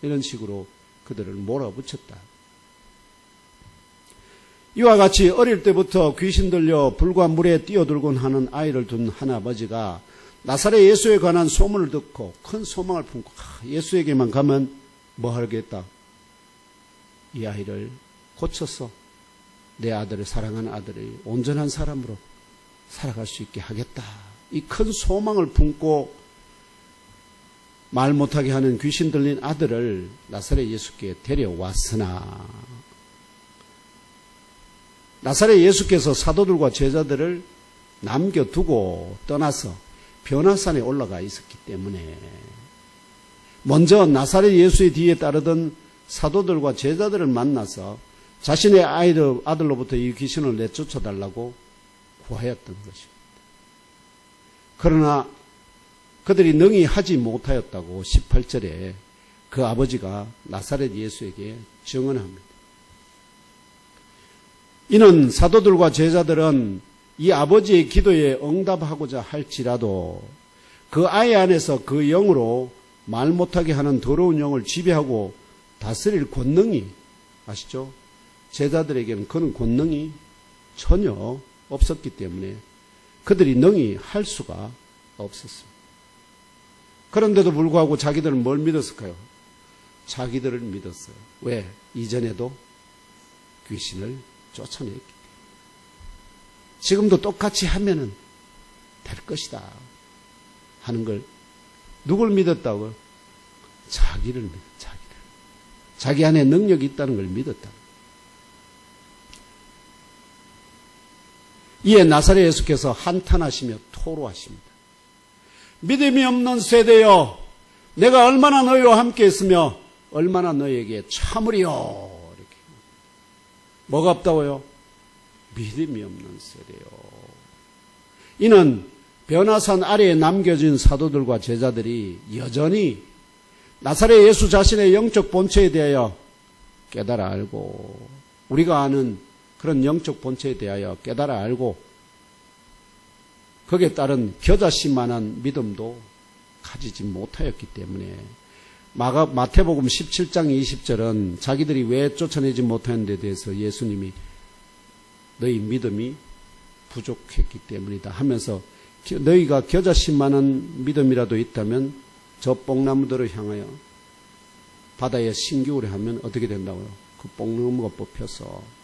이런 식으로 그들을 몰아붙였다. 이와 같이 어릴 때부터 귀신 들려 불과 물에 뛰어들곤 하는 아이를 둔 한 아버지가 나사렛 예수에 관한 소문을 듣고 큰 소망을 품고 예수에게만 가면 뭐 하겠다? 이 아이를 고쳐서 내 아들을, 사랑하는 아들이 온전한 사람으로 살아갈 수 있게 하겠다. 이 큰 소망을 품고 말 못하게 하는 귀신 들린 아들을 나사렛 예수께 데려왔으나 나사렛 예수께서 사도들과 제자들을 남겨두고 떠나서 변화산에 올라가 있었기 때문에 먼저 나사렛 예수의 뒤에 따르던 사도들과 제자들을 만나서 자신의 아들로부터 이 귀신을 내쫓아달라고 구하였던 것입니다. 그러나 그들이 능히 하지 못하였다고 18절에 그 아버지가 나사렛 예수에게 증언합니다. 이는 사도들과 제자들은 이 아버지의 기도에 응답하고자 할지라도 그 아이 안에서 그 영으로 말 못하게 하는 더러운 영을 지배하고 다스릴 권능이, 아시죠? 제자들에게는 그런 권능이 전혀 없었기 때문에 그들이 능히 할 수가 없었습니다. 그런데도 불구하고 자기들은 뭘 믿었을까요? 자기들을 믿었어요. 왜? 이전에도 귀신을 쫓아냈기 때문에. 지금도 똑같이 하면은 될 것이다 하는 걸 누굴 믿었다고요? 자기를 믿었다. 자기 안에 능력이 있다는 걸 믿었다. 이에 나사렛 예수께서 한탄하시며 토로하십니다. 믿음이 없는 세대여, 내가 얼마나 너희와 함께 했으며 얼마나 너희에게 참으리요. 이렇게. 뭐가 없다고요? 믿음이 없는 세대요. 이는 변화산 아래에 남겨진 사도들과 제자들이 여전히 나사렛 예수 자신의 영적 본체에 대하여 깨달아 알고, 우리가 아는 그런 영적 본체에 대하여 깨달아 알고 거기에 따른 겨자씨만한 믿음도 가지지 못하였기 때문에 마태복음 17장 20절은 자기들이 왜 쫓아내지 못하는 데 대해서 예수님이 너희 믿음이 부족했기 때문이다 하면서 너희가 겨자씨만한 믿음이라도 있다면 저 뽕나무들을 향하여 바다에 신기울에 하면 어떻게 된다고요? 그 뽕나무가 뽑혀서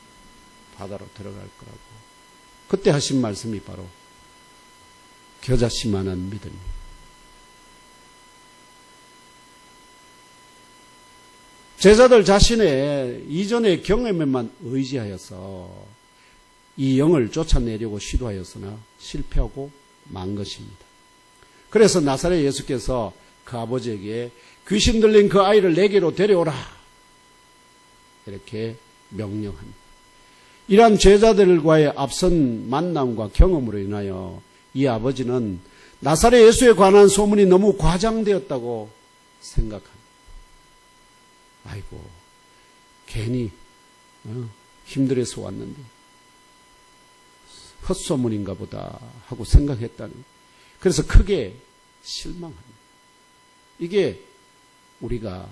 바다로 들어갈 거라고. 그때 하신 말씀이 바로 겨자씨만한 믿음입니다. 제자들 자신의 이전의 경험에만 의지하여서 이 영을 쫓아내려고 시도하였으나 실패하고 만 것입니다. 그래서 나사렛 예수께서 그 아버지에게 귀신 들린 그 아이를 내게로 데려오라 이렇게 명령합니다. 이러한 제자들과의 앞선 만남과 경험으로 인하여 이 아버지는 나사렛 예수에 관한 소문이 너무 과장되었다고 생각합니다. 아이고, 괜히 힘들어서 왔는데 헛소문인가 보다 하고 생각했다는. 그래서 크게 실망합니다. 이게 우리가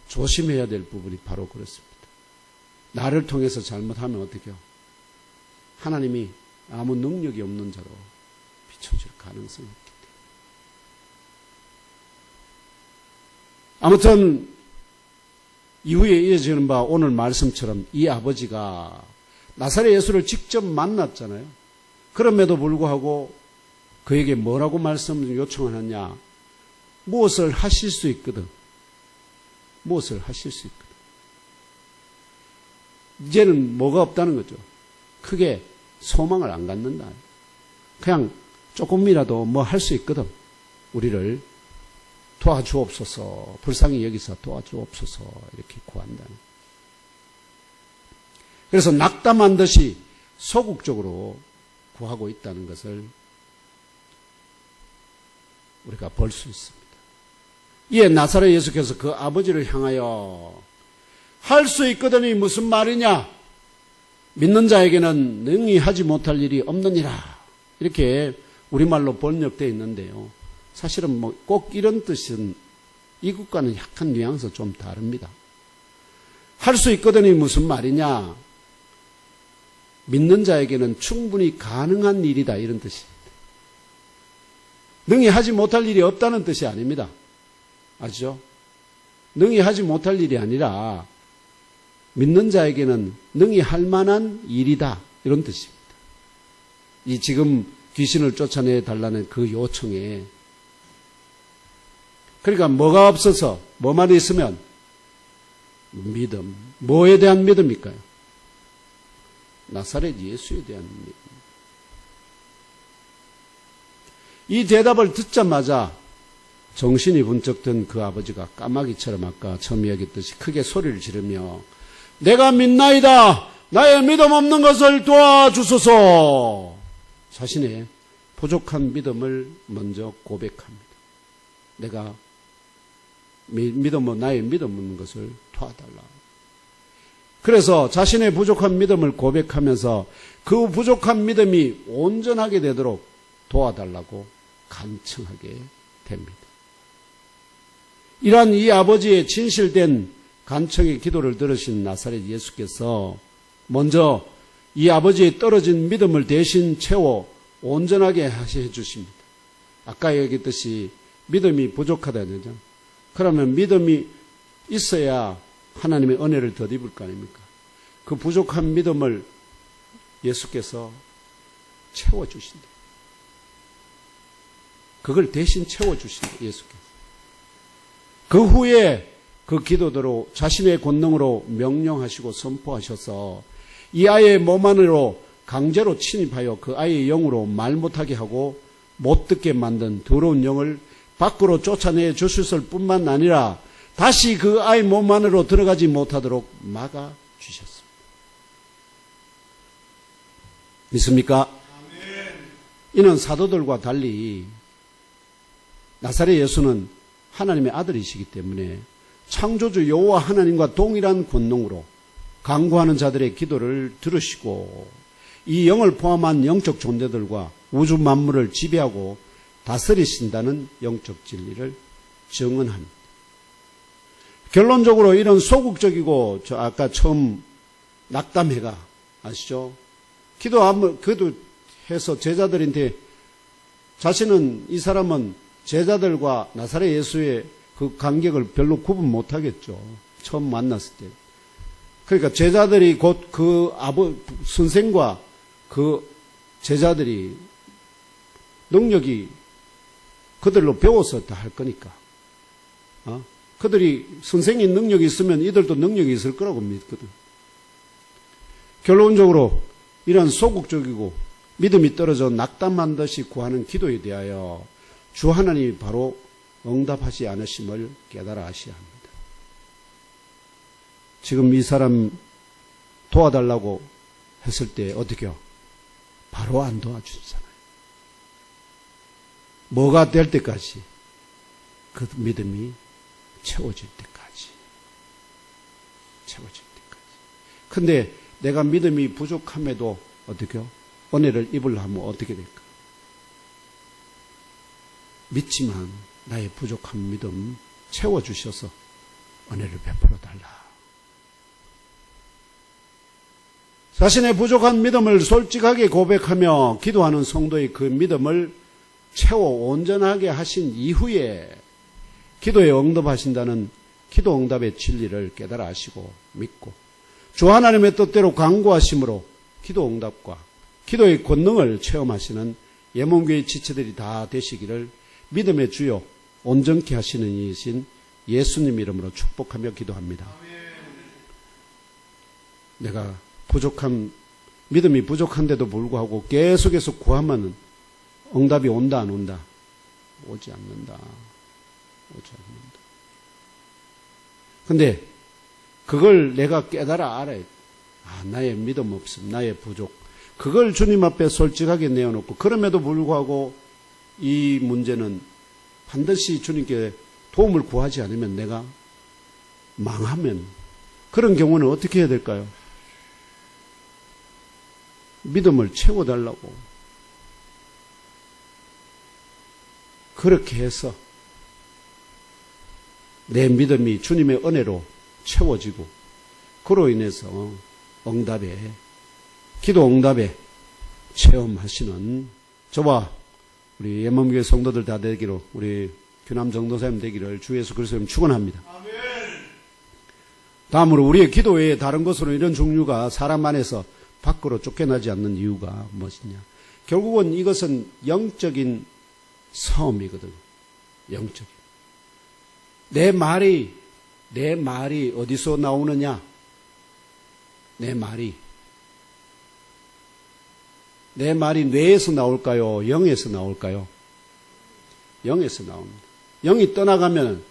조심해야 될 부분이 바로 그렇습니다. 나를 통해서 잘못하면 어떻게 해요? 하나님이 아무 능력이 없는 자로 비춰질 가능성이 있기 때문에. 아무튼 이후에 이어지는 바 오늘 말씀처럼 이 아버지가 나사렛 예수를 직접 만났잖아요. 그럼에도 불구하고 그에게 뭐라고 말씀을 요청하느냐? 무엇을 하실 수 있거든. 무엇을 하실 수 있거든. 이제는 뭐가 없다는 거죠. 크게 소망을 안 갖는다. 그냥 조금이라도 뭐 할 수 있거든. 우리를 도와주옵소서, 불쌍히 여기서 도와주옵소서 이렇게 구한다. 그래서 낙담한 듯이 소극적으로 구하고 있다는 것을 우리가 볼 수 있습니다. 이에 나사렛 예수께서 그 아버지를 향하여 할 수 있거든이 무슨 말이냐? 믿는 자에게는 능히 하지 못할 일이 없느니라. 이렇게 우리말로 번역되어 있는데요. 사실은 뭐 꼭 이런 뜻은 이것과는 약간 뉘앙스 좀 다릅니다. 할 수 있거든이 무슨 말이냐? 믿는 자에게는 충분히 가능한 일이다 이런 뜻입니다. 능히 하지 못할 일이 없다는 뜻이 아닙니다. 아시죠? 능히 하지 못할 일이 아니라 믿는 자에게는 능히 할 만한 일이다 이런 뜻입니다. 이 지금 귀신을 쫓아내 달라는 그 요청에 그러니까 뭐가 없어서 뭐만 있으면 믿음. 뭐에 대한 믿음일까요? 나사렛 예수에 대한 믿음. 이 대답을 듣자마자 정신이 번쩍 든 그 아버지가 까마귀처럼 아까 처음 이야기했듯이 크게 소리를 지르며 내가 믿나이다. 나의 믿음 없는 것을 도와주소서. 자신의 부족한 믿음을 먼저 고백합니다. 내가 나의 믿음 없는 것을 도와달라. 그래서 자신의 부족한 믿음을 고백하면서 그 부족한 믿음이 온전하게 되도록 도와달라고 간청하게 됩니다. 이러한 이 아버지의 진실된 간청의 기도를 들으신 나사렛 예수께서 먼저 이 아버지의 떨어진 믿음을 대신 채워 온전하게 하셔 주십니다. 아까 얘기했듯이 믿음이 부족하다 그러죠. 그러면 믿음이 있어야 하나님의 은혜를 덧입을 거 아닙니까? 그 부족한 믿음을 예수께서 채워주신다. 그걸 대신 채워주신다. 예수께서. 그 후에 그 기도대로 자신의 권능으로 명령하시고 선포하셔서 이 아이의 몸 안으로 강제로 침입하여 그 아이의 영으로 말 못하게 하고 못 듣게 만든 더러운 영을 밖으로 쫓아내 주셨을 뿐만 아니라 다시 그 아이 몸 안으로 들어가지 못하도록 막아 주셨습니다. 믿습니까? 이는 사도들과 달리 나사렛 예수는 하나님의 아들이시기 때문에 창조주 여호와 하나님과 동일한 권능으로 간구하는 자들의 기도를 들으시고 이 영을 포함한 영적 존재들과 우주 만물을 지배하고 다스리신다는 영적 진리를 증언합니다. 결론적으로 이런 소극적이고 아까 처음 낙담해가 아시죠? 그래도 해서 제자들한테 자신은 이 사람은 제자들과 나사렛 예수의 그 간격을 별로 구분 못하겠죠. 처음 만났을 때. 그러니까 제자들이 곧 그 선생과 그 제자들이 능력이 그들로 배워서 다 할 거니까. 그들이 선생이 능력이 있으면 이들도 능력이 있을 거라고 믿거든. 결론적으로 이런 소극적이고 믿음이 떨어져 낙담한 듯이 구하는 기도에 대하여 주 하나님이 바로 응답하지 않으심을 깨달아 하셔야 합니다. 지금 이 사람 도와달라고 했을 때 어떻게요? 바로 안 도와주잖아요. 뭐가 될 때까지? 그 믿음이 채워질 때까지. 채워질 때까지. 근데 내가 믿음이 부족함에도 어떻게요? 은혜를 입으려 하면 어떻게 될까? 믿지만 나의 부족한 믿음 채워주셔서 은혜를 베풀어 달라. 자신의 부족한 믿음을 솔직하게 고백하며 기도하는 성도의 그 믿음을 채워 온전하게 하신 이후에 기도에 응답하신다는 기도 응답의 진리를 깨달아 아시고 믿고 주 하나님의 뜻대로 간구하심으로 기도 응답과 기도의 권능을 체험하시는 예문교회 지체들이 다 되시기를 믿음의 주요 온전케 하시는 이이신 예수님 이름으로 축복하며 기도합니다. 내가 믿음이 부족한데도 불구하고 계속해서 구하면 응답이 온다 안 온다? 오지 않는다. 근데 그걸 내가 깨달아 알아야 돼. 나의 믿음 없음, 나의 부족. 그걸 주님 앞에 솔직하게 내어놓고 그럼에도 불구하고 이 문제는 반드시 주님께 도움을 구하지 않으면 내가 망하면 그런 경우는 어떻게 해야 될까요? 믿음을 채워달라고 그렇게 해서 내 믿음이 주님의 은혜로 채워지고 그로 인해서 기도 응답에 체험하시는 저와 우리 예문교회 성도들 다 되기로 우리 규남 전도사님 되기를 주 예수 그리스도님 축원합니다. 다음으로 우리의 기도 외에 다른 것으로 이런 종류가 사람 안에서 밖으로 쫓겨나지 않는 이유가 무엇이냐? 결국은 이것은 영적인 싸움이거든. 영적인. 내 말이 어디서 나오느냐? 내 말이 뇌에서 나올까요? 영에서 나올까요? 영에서 나옵니다. 영이 떠나가면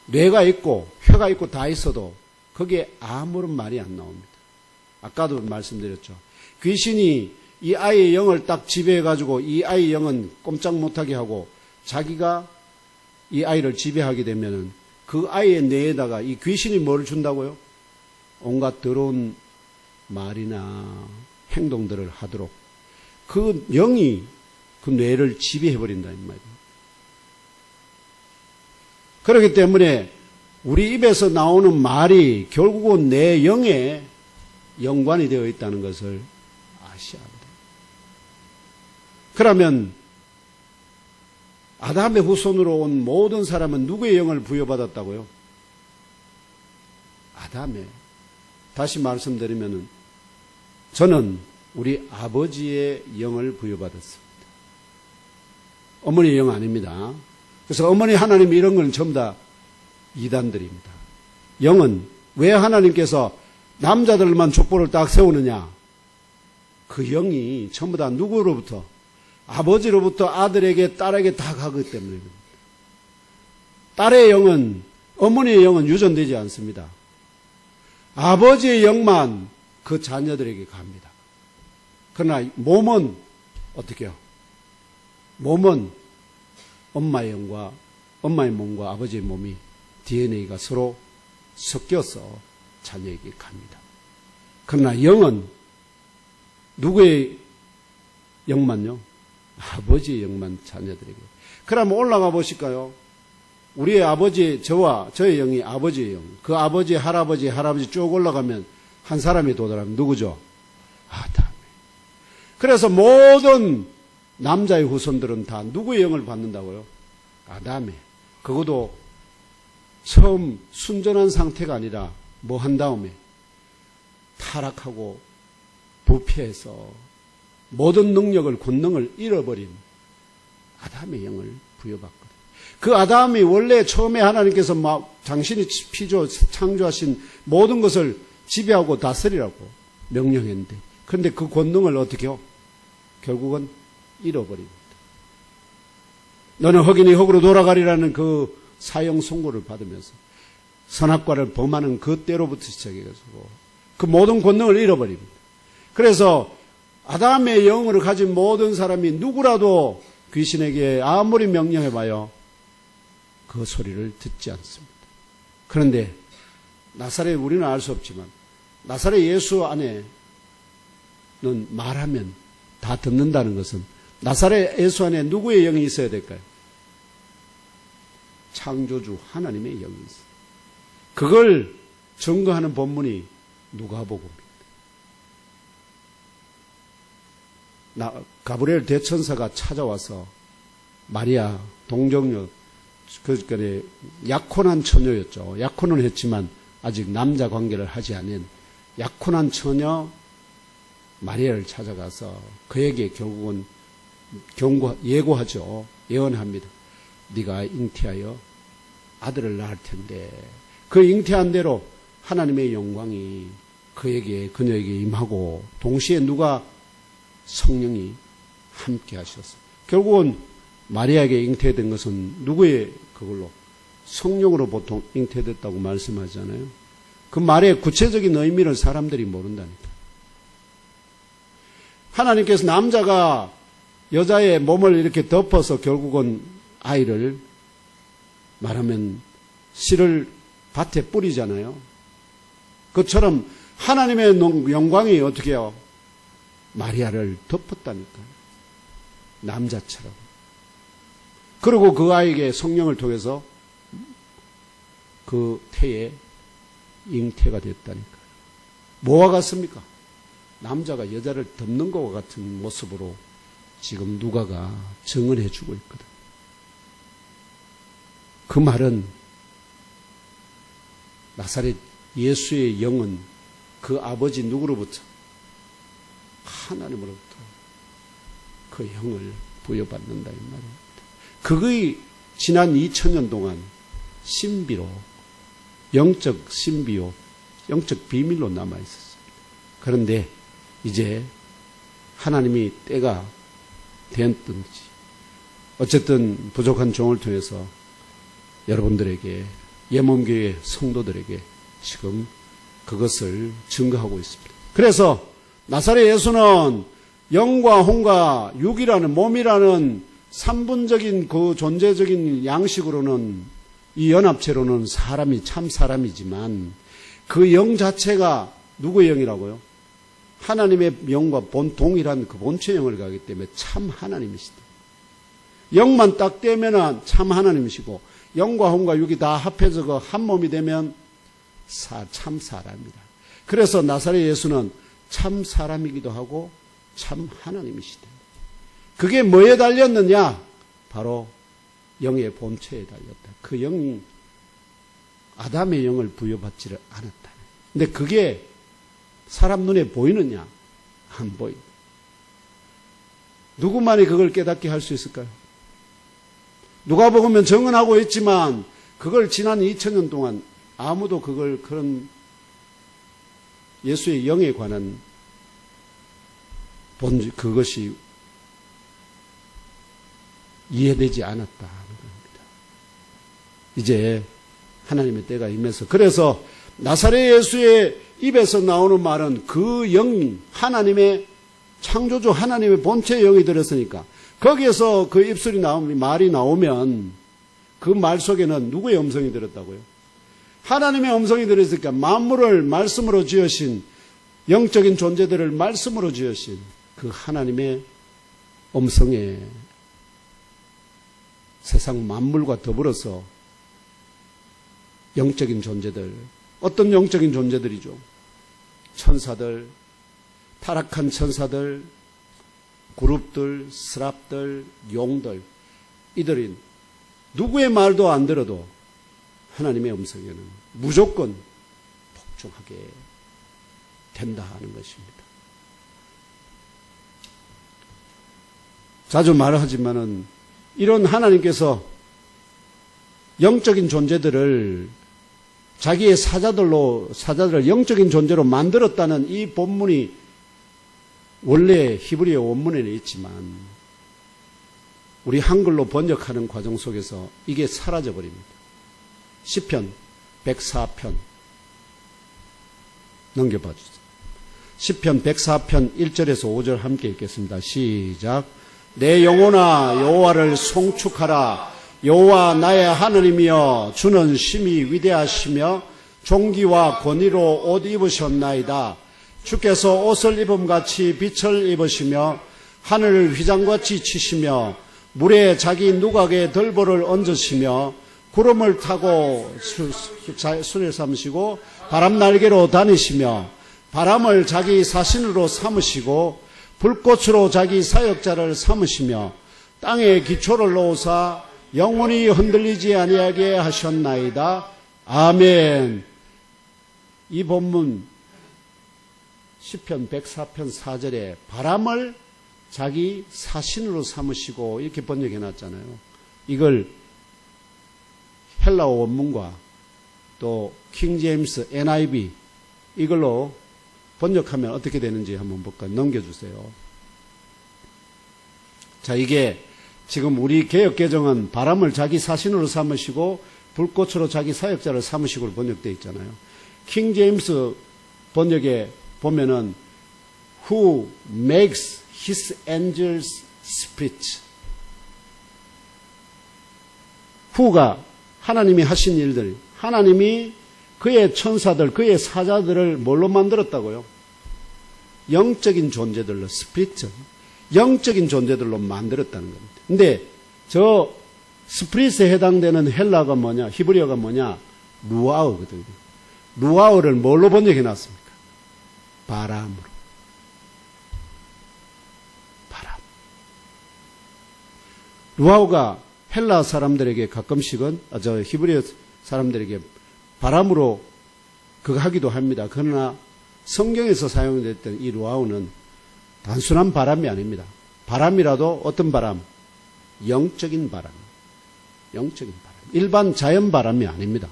뇌가 있고 혀가 있고 다 있어도 거기에 아무런 말이 안 나옵니다. 아까도 말씀드렸죠. 귀신이 이 아이의 영을 딱 지배해가지고 이 아이의 영은 꼼짝 못하게 하고 자기가 이 아이를 지배하게 되면은 그 아이의 뇌에다가 이 귀신이 뭘 준다고요? 온갖 더러운 말이나 행동들을 하도록 그 영이 그 뇌를 지배해버린다 이 말이에요. 그렇기 때문에 우리 입에서 나오는 말이 결국은 내 영에 연관이 되어 있다는 것을 아셔야 합니다. 그러면 아담의 후손으로 온 모든 사람은 누구의 영을 부여받았다고요? 아담의. 다시 말씀드리면은 저는 우리 아버지의 영을 부여받았습니다. 어머니의 영 아닙니다. 그래서 어머니 하나님 이런 건 전부 다 이단들입니다. 영은 왜 하나님께서 남자들만 족보를 딱 세우느냐? 그 영이 전부 다 누구로부터? 아버지로부터 아들에게 딸에게 다 가기 때문입니다. 딸의 영은 어머니의 영은 유전되지 않습니다. 아버지의 영만 그 자녀들에게 갑니다. 그러나 몸은 어떻게 해요? 몸은 엄마의 영과 엄마의 몸과 아버지의 몸이 DNA가 서로 섞여서 자녀에게 갑니다. 그러나 영은 누구의 영만요? 아버지의 영만 자녀들에게. 그러면 올라가 보실까요? 우리의 아버지, 저의 영이 아버지의 영. 그 아버지, 할아버지 쭉 올라가면 한 사람이 도달하면 누구죠? 아담. 그래서 모든 남자의 후손들은 다 누구의 영을 받는다고요? 아담의. 그것도 처음 순전한 상태가 아니라 뭐 한 다음에 타락하고 부패해서 모든 능력을, 권능을 잃어버린 아담의 영을 부여받거든요. 그 아담이 원래 처음에 하나님께서 당신이 피조 창조하신 모든 것을 지배하고 다스리라고 명령했는데, 그런데 그 권능을 어떻게 해요? 결국은 잃어버립니다. 너는 흑인이 흑으로 돌아가리라는 그 사형 선고를 받으면서 선악과를 범하는 그때로부터 시작해가지고 그 모든 권능을 잃어버립니다. 그래서 아담의 영으로 가진 모든 사람이 누구라도 귀신에게 아무리 명령해봐요, 그 소리를 듣지 않습니다. 그런데 나사렛, 우리는 알 수 없지만 나사렛 예수 안에는 말하면 다 듣는다는 것은 나사렛 예수 안에 누구의 영이 있어야 될까요? 창조주 하나님의 영이 있어요. 그걸 증거하는 본문이 누가복음입니다. 가브리엘 대천사가 찾아와서 마리아 동정녀, 그러니까 약혼한 처녀였죠. 약혼은 했지만 아직 남자 관계를 하지 않은 약혼한 처녀 마리아를 찾아가서 그에게 결국은 예고하죠. 예언합니다. 네가 잉태하여 아들을 낳을 텐데 그 잉태한 대로 하나님의 영광이 그녀에게 임하고 동시에 누가 성령이 함께 하셨어요. 결국은 마리아에게 잉태된 것은 누구의 그걸로? 성령으로 보통 잉태됐다고 말씀하잖아요. 그 말의 구체적인 의미를 사람들이 모른다니까. 하나님께서 남자가 여자의 몸을 이렇게 덮어서 결국은 아이를 말하면 씨를 밭에 뿌리잖아요. 그처럼 하나님의 영광이 어떻게 해요? 마리아를 덮었다니까요. 남자처럼. 그리고 그 아이에게 성령을 통해서 그 태에 잉태가 됐다니까요. 뭐와 같습니까? 남자가 여자를 덮는 것과 같은 모습으로 지금 누가가 증언해 주고 있거든. 그 말은 나사렛 예수의 영은 그 아버지 누구로부터? 하나님으로부터 그 영을 부여받는다 이 말입니다. 그의 지난 2000년 동안 신비로, 영적 신비요, 영적 비밀로 남아있었습니다. 그런데 이제 하나님이 때가 됐든지 어쨌든 부족한 종을 통해서 여러분들에게 예몸교회 성도들에게 지금 그것을 증거하고 있습니다. 그래서 나사렛 예수는 영과 혼과 육이라는 몸이라는 삼분적인 그 존재적인 양식으로는 이 연합체로는 사람이 참 사람이지만 그 영 자체가 누구의 영이라고요? 하나님의 영과 동일한 그 본체 영을 가기 때문에 참 하나님이시다. 영만 딱 떼면 참 하나님이시고 영과 혼과 육이 다 합해서 그 한 몸이 되면 참 사람이다. 그래서 나사렛 예수는 참 사람이기도 하고 참 하나님이시다. 그게 뭐에 달렸느냐? 바로 영의 본체에 달렸다. 그 영이 아담의 영을 부여받지를 않았다. 근데 그게 사람 눈에 보이느냐? 안 보인다. 누구만이 그걸 깨닫게 할 수 있을까요? 누가복음은 증언하고 있지만 그걸 지난 2000년 동안 아무도 그런 예수의 영에 관한 그것이 이해되지 않았다 하는 겁니다. 이제 하나님의 때가 임해서 그래서 나사렛 예수의 입에서 나오는 말은 그 영, 하나님의 창조주 하나님의 본체의 영이 들었으니까 거기에서 그 입술이 나오면 말이 나오면 그 말 속에는 누구의 음성이 들었다고요? 하나님의 음성이 들었으니까 만물을 말씀으로 지으신 영적인 존재들을 말씀으로 지으신 그 하나님의 음성에 세상 만물과 더불어서 영적인 존재들, 어떤 영적인 존재들이죠? 천사들, 타락한 천사들, 그룹들, 스랍들, 용들, 이들이 누구의 말도 안 들어도 하나님의 음성에는 무조건 복종하게 된다 하는 것입니다. 자주 말하지만은 이런 하나님께서 영적인 존재들을 자기의 사자들을 영적인 존재로 만들었다는 이 본문이 원래 히브리어 원문에는 있지만 우리 한글로 번역하는 과정 속에서 이게 사라져버립니다. 시편 104편 넘겨봐 주세요. 시편 104편 1절에서 5절 함께 읽겠습니다. 시작. 내 영혼아 여호와를 송축하라. 여호와 나의 하느님이여 주는 심히 위대하시며 존귀와 권위로 옷 입으셨나이다. 주께서 옷을 입음같이 빛을 입으시며 하늘을 휘장같이 치시며 물에 자기 누각에 들보를 얹으시며 구름을 타고 수레 삼으시고 바람 날개로 다니시며 바람을 자기 사신으로 삼으시고 불꽃으로 자기 사역자를 삼으시며 땅에 기초를 놓으사 영원히 흔들리지 아니하게 하셨나이다. 아멘. 이 본문 시편 104편 4절에 바람을 자기 사신으로 삼으시고 이렇게 번역해 놨잖아요. 이걸 헬라어 원문과 또 킹제임스 NIV 이걸로 번역하면 어떻게 되는지 한번 볼까요? 넘겨주세요. 자, 이게 지금 우리 개역개정은 바람을 자기 사신으로 삼으시고 불꽃으로 자기 사역자를 삼으시고 번역되어 있잖아요. 킹제임스 번역에 보면은 Who makes his angels spirits. Who가 하나님이 하신 일들, 하나님이 그의 천사들, 그의 사자들을 뭘로 만들었다고요? 영적인 존재들로, 스피릿, 영적인 존재들로 만들었다는 겁니다. 근데 저 스피릿에 해당되는 헬라가 뭐냐, 히브리어가 뭐냐, 루아우거든요. 루아우를 뭘로 번역해 놨습니까? 바람으로. 바람. 루아우가 헬라 사람들에게 가끔씩은, 히브리어 사람들에게 바람으로 그거 하기도 합니다. 그러나 성경에서 사용됐던 이 루아우는 단순한 바람이 아닙니다. 바람이라도 어떤 바람? 영적인 바람. 영적인 바람. 일반 자연 바람이 아닙니다.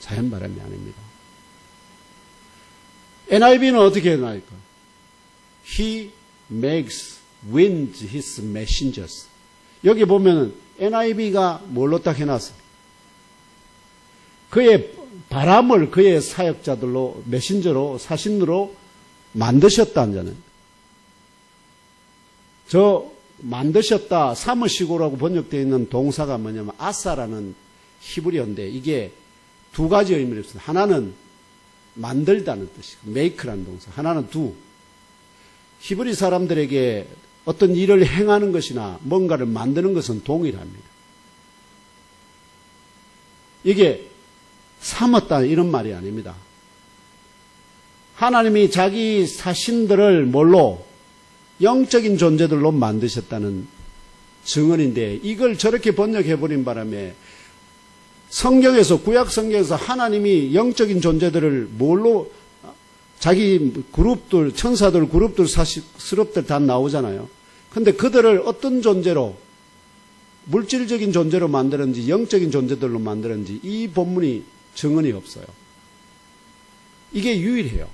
자연 바람이 아닙니다. NIV는 어떻게 해나니까? He makes winds his messengers. 여기 보면 NIV가 뭘로 딱 해놨어요? 그의 바람을 그의 사역자들로, 메신저로, 사신으로 만드셨다잖아요. 저 만드셨다, 삼으시고라고 번역되어 있는 동사가 뭐냐면 아사라는 히브리어인데 이게 두 가지 의미를 있습니다. 하나는 만들다는 뜻이고 make라는 동사. 하나는 do. 히브리 사람들에게 어떤 일을 행하는 것이나 뭔가를 만드는 것은 동일합니다. 이게 삼았다 이런 말이 아닙니다. 하나님이 자기 사신들을 뭘로? 영적인 존재들로 만드셨다는 증언인데 이걸 저렇게 번역해버린 바람에 성경에서, 구약 성경에서 하나님이 영적인 존재들을 뭘로, 자기 그룹들, 천사들, 그룹들, 스럽들 다 나오잖아요. 근데 그들을 어떤 존재로, 물질적인 존재로 만들었는지 영적인 존재들로 만들었는지 이 본문이 증언이 없어요. 이게 유일해요.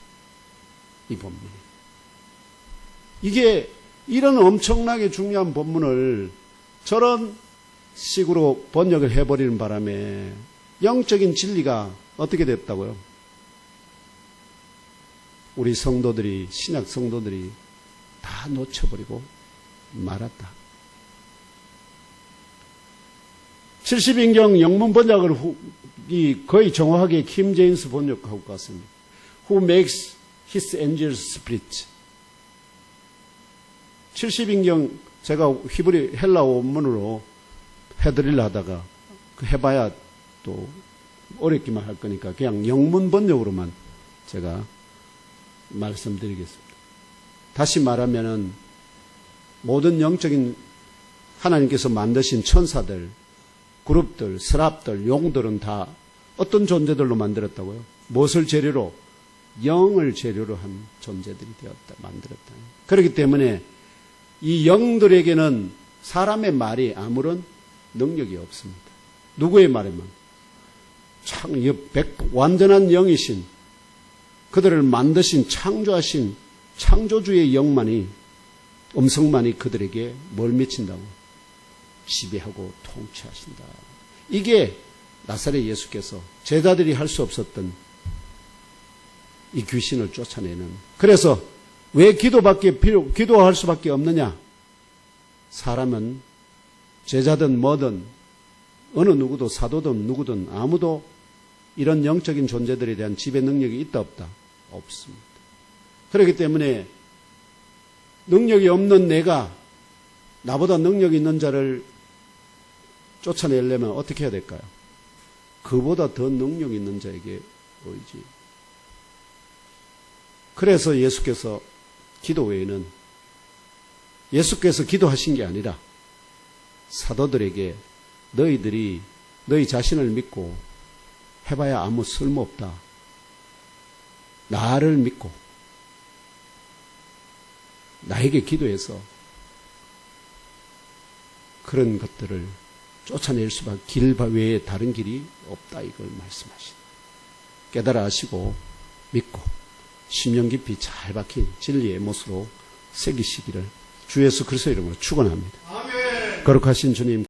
이 본문이. 이게 이런 엄청나게 중요한 본문을 저런 식으로 번역을 해버리는 바람에 영적인 진리가 어떻게 됐다고요? 우리 성도들이, 신약 성도들이 다 놓쳐버리고 말았다. 70인경 영문 번역을 거의 정확하게 킴 제임스 번역하고 같습니다. Who makes his angels spirits. 70인경 제가 히브리 헬라 원문으로 해드리려 하다가 해봐야 또 어렵기만 할 거니까 그냥 영문 번역으로만 제가 말씀드리겠습니다. 다시 말하면은 모든 영적인 하나님께서 만드신 천사들, 그룹들, 스랍들, 용들은 다 어떤 존재들로 만들었다고요? 무엇을 재료로? 영을 재료로 한 존재들이 되었다, 만들었다. 그렇기 때문에 이 영들에게는 사람의 말이 아무런 능력이 없습니다. 누구의 말에만? 완전한 영이신, 그들을 만드신, 창조하신 창조주의 영만이, 음성만이 그들에게 뭘 미친다고? 지배하고 통치하신다. 이게 나사렛 예수께서 제자들이 할 수 없었던 이 귀신을 쫓아내는. 그래서 왜 기도할 수밖에 없느냐? 사람은 제자든 뭐든 어느 누구도 사도든 누구든 아무도 이런 영적인 존재들에 대한 지배 능력이 있다 없다? 없습니다. 그렇기 때문에 능력이 없는 내가 나보다 능력이 있는 자를 쫓아내려면 어떻게 해야 될까요? 그보다 더 능력 있는 자에게 의지. 그래서 예수께서 기도 외에는 예수께서 기도하신 게 아니라 사도들에게 너희들이 너희 자신을 믿고 해봐야 아무 쓸모없다. 나를 믿고 나에게 기도해서 그런 것들을 쫓아낼 수밖에 길 외에 다른 길이 없다 이걸 말씀하시다. 깨달아 아시고 믿고 심령 깊이 잘 박힌 진리의 못으로 새기시기를 주 예수 그리스도의 이름으로 축원합니다. 거룩하신 주님